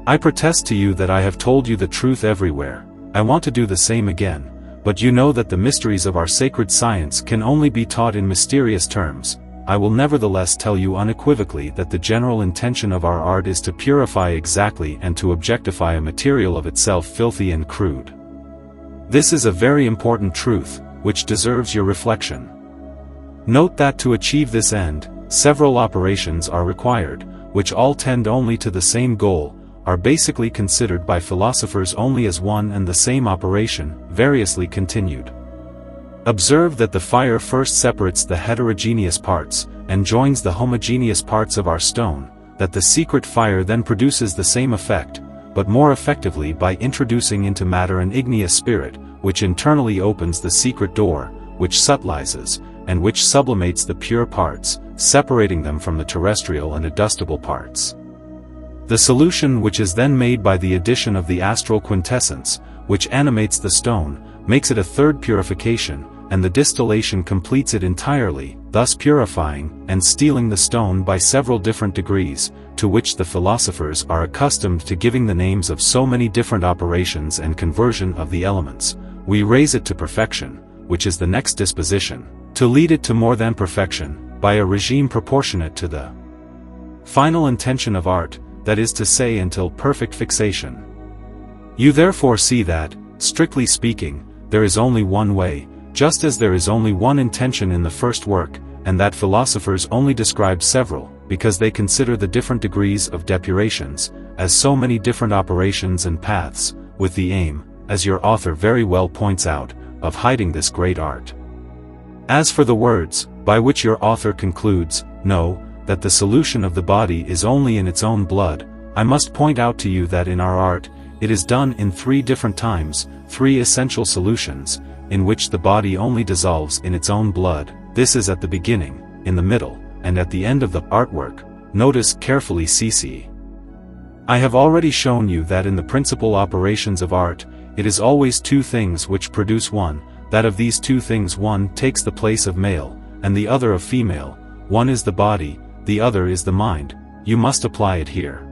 I protest to you that I have told you the truth everywhere. I want to do the same again, but you know that the mysteries of our sacred science can only be taught in mysterious terms. I will nevertheless tell you unequivocally that the general intention of our art is to purify exactly and to objectify a material of itself filthy and crude. This is a very important truth, which deserves your reflection. Note that to achieve this end, several operations are required, which all tend only to the same goal, are basically considered by philosophers only as one and the same operation, variously continued. Observe that the fire first separates the heterogeneous parts, and joins the homogeneous parts of our stone, that the secret fire then produces the same effect, but more effectively by introducing into matter an igneous spirit, which internally opens the secret door, which subtilizes, and which sublimates the pure parts, separating them from the terrestrial and addustible parts. The solution which is then made by the addition of the astral quintessence, which animates the stone, makes it a third purification, and the distillation completes it entirely, thus purifying and steeling the stone by several different degrees, to which the philosophers are accustomed to giving the names of so many different operations and conversion of the elements. We raise it to perfection, which is the next disposition, to lead it to more than perfection, by a regime proportionate to the final intention of art, that is to say until perfect fixation. You therefore see that, strictly speaking, there is only one way, just as there is only one intention in the first work, and that philosophers only describe several, because they consider the different degrees of depurations, as so many different operations and paths, with the aim, as your author very well points out, of hiding this great art. As for the words, by which your author concludes, know, that the solution of the body is only in its own blood, I must point out to you that in our art, it is done in 3 different times, 3 essential solutions, in which the body only dissolves in its own blood. This is at the beginning, in the middle, and at the end of the artwork. Notice carefully cc. I have already shown you that in the principal operations of art, it is always 2 things which produce one, that of these 2 things one takes the place of male, and the other of female. One is the body, the other is the mind. You must apply it here.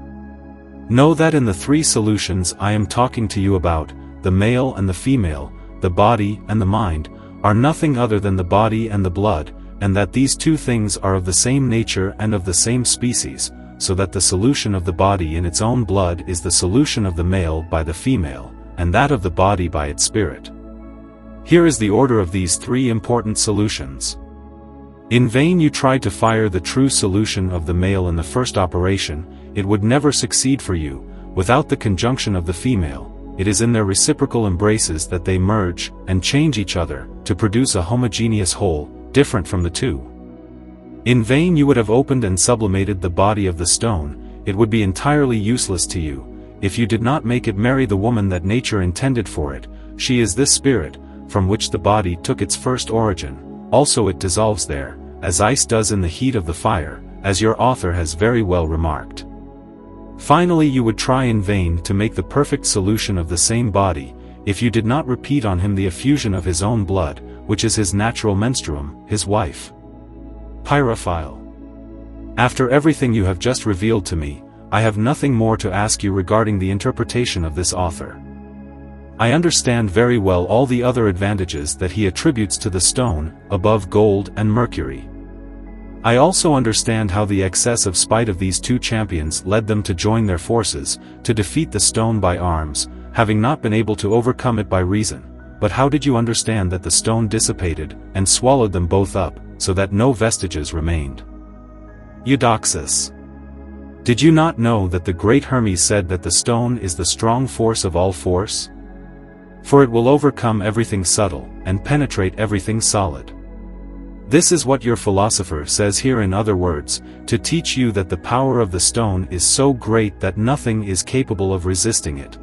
Know that in the 3 solutions I am talking to you about, the male and the female, the body and the mind, are nothing other than the body and the blood, and that these 2 things are of the same nature and of the same species, so that the solution of the body in its own blood is the solution of the male by the female, and that of the body by its spirit. Here is the order of these 3 important solutions. In vain you tried to fire the true solution of the male in the first operation, it would never succeed for you, without the conjunction of the female. It is in their reciprocal embraces that they merge, and change each other, to produce a homogeneous whole, different from the 2. In vain you would have opened and sublimated the body of the stone, it would be entirely useless to you, if you did not make it marry the woman that nature intended for it. She is this spirit, from which the body took its first origin, also it dissolves there, as ice does in the heat of the fire, as your author has very well remarked. Finally you would try in vain to make the perfect solution of the same body, if you did not repeat on him the effusion of his own blood, which is his natural menstruum, his wife. Pyrophile. After everything you have just revealed to me, I have nothing more to ask you regarding the interpretation of this author. I understand very well all the other advantages that he attributes to the stone, above gold and mercury. I also understand how the excess of spite of these 2 champions led them to join their forces, to defeat the stone by arms, having not been able to overcome it by reason. But how did you understand that the stone dissipated, and swallowed them both up, so that no vestiges remained? Eudoxus. Did you not know that the great Hermes said that the stone is the strong force of all force? For it will overcome everything subtle, and penetrate everything solid. This is what your philosopher says here, in other words, to teach you that the power of the stone is so great that nothing is capable of resisting it.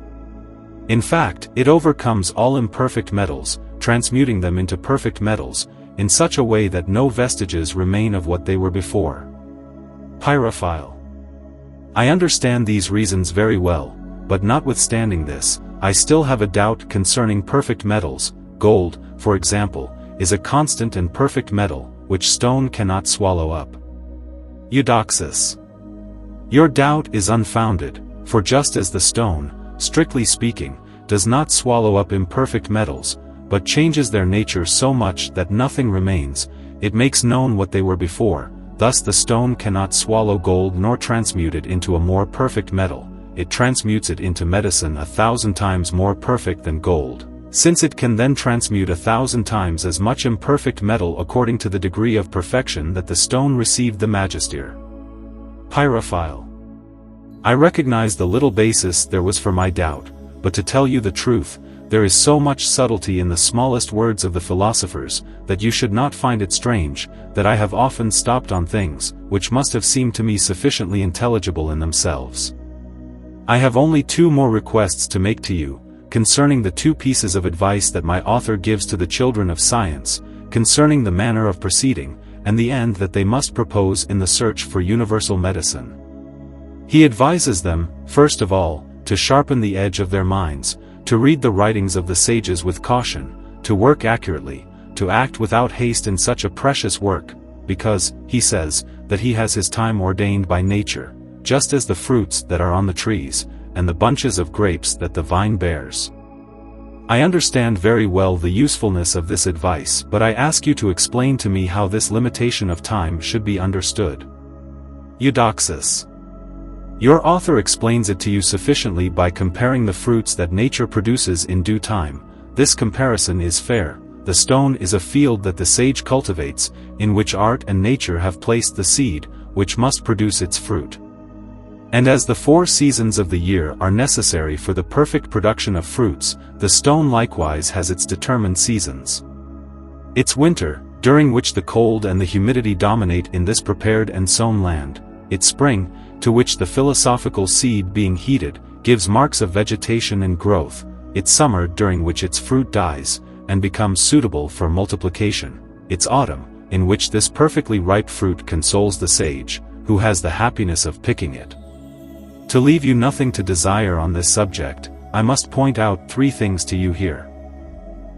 In fact, it overcomes all imperfect metals, transmuting them into perfect metals. in such a way that no vestiges remain of what they were before. Pyrophile. I understand these reasons very well, but notwithstanding this, I still have a doubt concerning perfect metals. Gold, for example, is a constant and perfect metal, which stone cannot swallow up. Eudoxus. Your doubt is unfounded, for just as the stone, strictly speaking, does not swallow up imperfect metals, but changes their nature so much that nothing remains, it makes known what they were before, thus the stone cannot swallow gold nor transmute it into a more perfect metal, it transmutes it into medicine 1,000 times more perfect than gold, since it can then transmute 1,000 times as much imperfect metal according to the degree of perfection that the stone received the magister. Pyrophile. I recognize the little basis there was for my doubt, but to tell you the truth, there is so much subtlety in the smallest words of the philosophers, that you should not find it strange, that I have often stopped on things, which must have seemed to me sufficiently intelligible in themselves. I have only 2 more requests to make to you, concerning the 2 pieces of advice that my author gives to the children of science, concerning the manner of proceeding, and the end that they must propose in the search for universal medicine. He advises them, first of all, to sharpen the edge of their minds, to read the writings of the sages with caution, to work accurately, to act without haste in such a precious work, because, he says, that he has his time ordained by nature, just as the fruits that are on the trees, and the bunches of grapes that the vine bears. I understand very well the usefulness of this advice, but I ask you to explain to me how this limitation of time should be understood. Eudoxus. Your author explains it to you sufficiently by comparing the fruits that nature produces in due time. This comparison is fair. The stone is a field that the sage cultivates, in which art and nature have placed the seed, which must produce its fruit. And as the 4 seasons of the year are necessary for the perfect production of fruits, the stone likewise has its determined seasons. Its winter, during which the cold and the humidity dominate in this prepared and sown land; its spring, to which the philosophical seed being heated, gives marks of vegetation and growth; its summer, during which its fruit dies, and becomes suitable for multiplication; its autumn, in which this perfectly ripe fruit consoles the sage, who has the happiness of picking it. To leave you nothing to desire on this subject, I must point out 3 things to you here.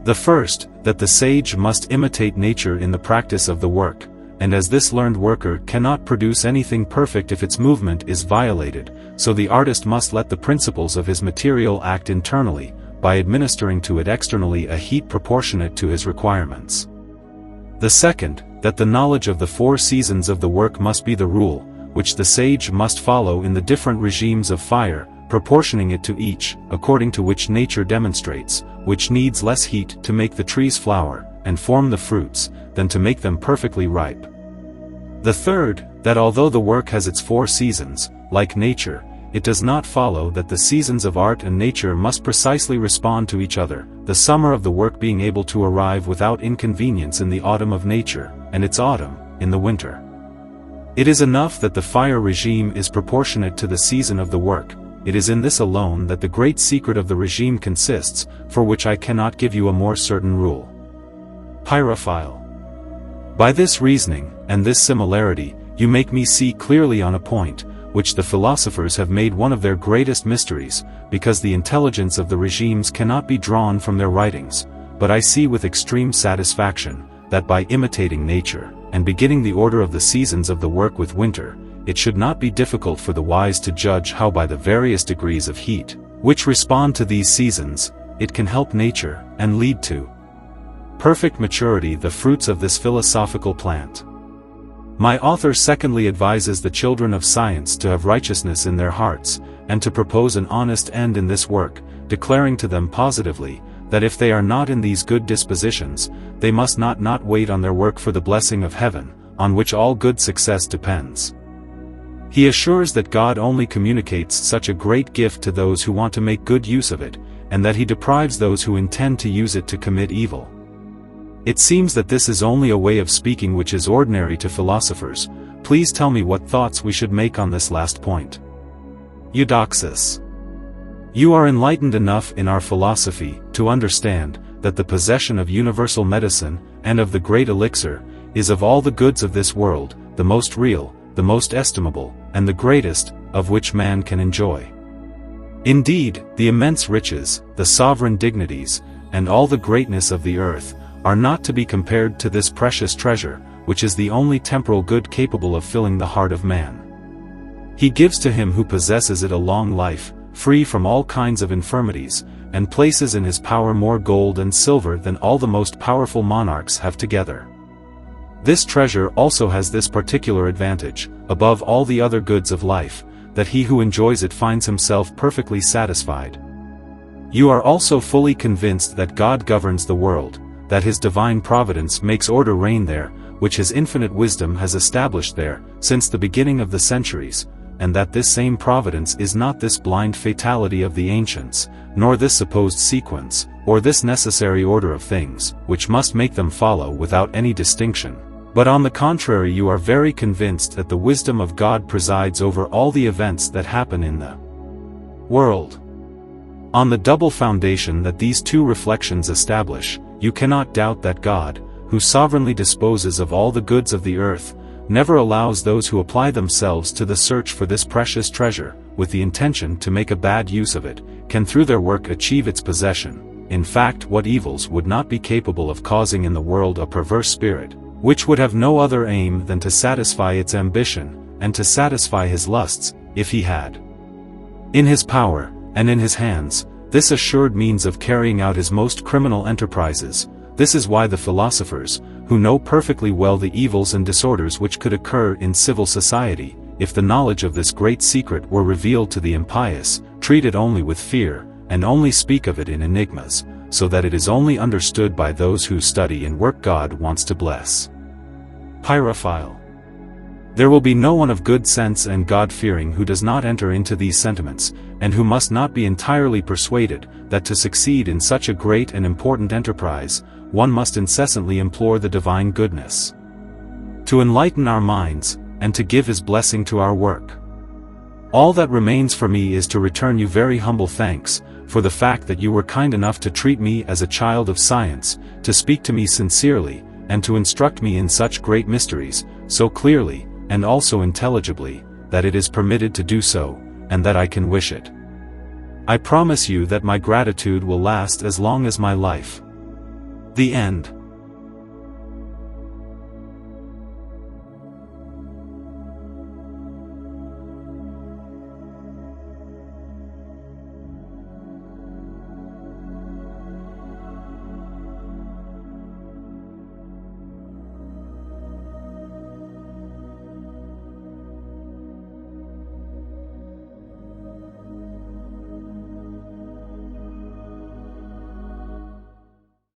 The first, that the sage must imitate nature in the practice of the work, and as this learned worker cannot produce anything perfect if its movement is violated, so the artist must let the principles of his material act internally, by administering to it externally a heat proportionate to his requirements. The second, that the knowledge of the 4 seasons of the work must be the rule, which the sage must follow in the different regimes of fire, proportioning it to each, according to which nature demonstrates, which needs less heat to make the trees flower, and form the fruits, than to make them perfectly ripe. The third, that although the work has its 4 seasons, like nature, it does not follow that the seasons of art and nature must precisely respond to each other, the summer of the work being able to arrive without inconvenience in the autumn of nature, and its autumn, in the winter. It is enough that the fire regime is proportionate to the season of the work. It is in this alone that the great secret of the regime consists, for which I cannot give you a more certain rule. Pyrophile. By this reasoning, and this similarity, you make me see clearly on a point, which the philosophers have made one of their greatest mysteries, because the intelligence of the regimes cannot be drawn from their writings, but I see with extreme satisfaction, that by imitating nature, and beginning the order of the seasons of the work with winter, it should not be difficult for the wise to judge how by the various degrees of heat, which respond to these seasons, it can help nature, and lead to perfect maturity the fruits of this philosophical plant. My author secondly advises the children of science to have righteousness in their hearts, and to propose an honest end in this work, declaring to them positively, that if they are not in these good dispositions, they must not wait on their work for the blessing of heaven, on which all good success depends. He assures that God only communicates such a great gift to those who want to make good use of it, and that he deprives those who intend to use it to commit evil. It seems that this is only a way of speaking which is ordinary to philosophers. Please tell me what thoughts we should make on this last point. Eudoxus. You are enlightened enough in our philosophy to understand that the possession of universal medicine, and of the great elixir, is of all the goods of this world, the most real, the most estimable, and the greatest, of which man can enjoy. Indeed, the immense riches, the sovereign dignities, and all the greatness of the earth, are not to be compared to this precious treasure, which is the only temporal good capable of filling the heart of man. He gives to him who possesses it a long life, free from all kinds of infirmities, and places in his power more gold and silver than all the most powerful monarchs have together. This treasure also has this particular advantage, above all the other goods of life, that he who enjoys it finds himself perfectly satisfied. You are also fully convinced that God governs the world, that his divine providence makes order reign there, which his infinite wisdom has established there, since the beginning of the centuries, and that this same providence is not this blind fatality of the ancients, nor this supposed sequence, or this necessary order of things, which must make them follow without any distinction. But on the contrary, you are very convinced that the wisdom of God presides over all the events that happen in the world. On the double foundation that these two reflections establish, you cannot doubt that God, who sovereignly disposes of all the goods of the earth, never allows those who apply themselves to the search for this precious treasure, with the intention to make a bad use of it, can through their work achieve its possession. In fact, what evils would not be capable of causing in the world a perverse spirit, which would have no other aim than to satisfy its ambition, and to satisfy his lusts, if he had in his power, and in his hands, this assured means of carrying out his most criminal enterprises. This is why the philosophers, who know perfectly well the evils and disorders which could occur in civil society, if the knowledge of this great secret were revealed to the impious, treat it only with fear, and only speak of it in enigmas, so that it is only understood by those who study and work God wants to bless. Pyrophile. There will be no one of good sense and God-fearing who does not enter into these sentiments, and who must not be entirely persuaded that to succeed in such a great and important enterprise, one must incessantly implore the divine goodness to enlighten our minds, and to give his blessing to our work. All that remains for me is to return you very humble thanks, for the fact that you were kind enough to treat me as a child of science, to speak to me sincerely, and to instruct me in such great mysteries, so clearly, and also intelligibly, that it is permitted to do so, and that I can wish it. I promise you that my gratitude will last as long as my life. The End.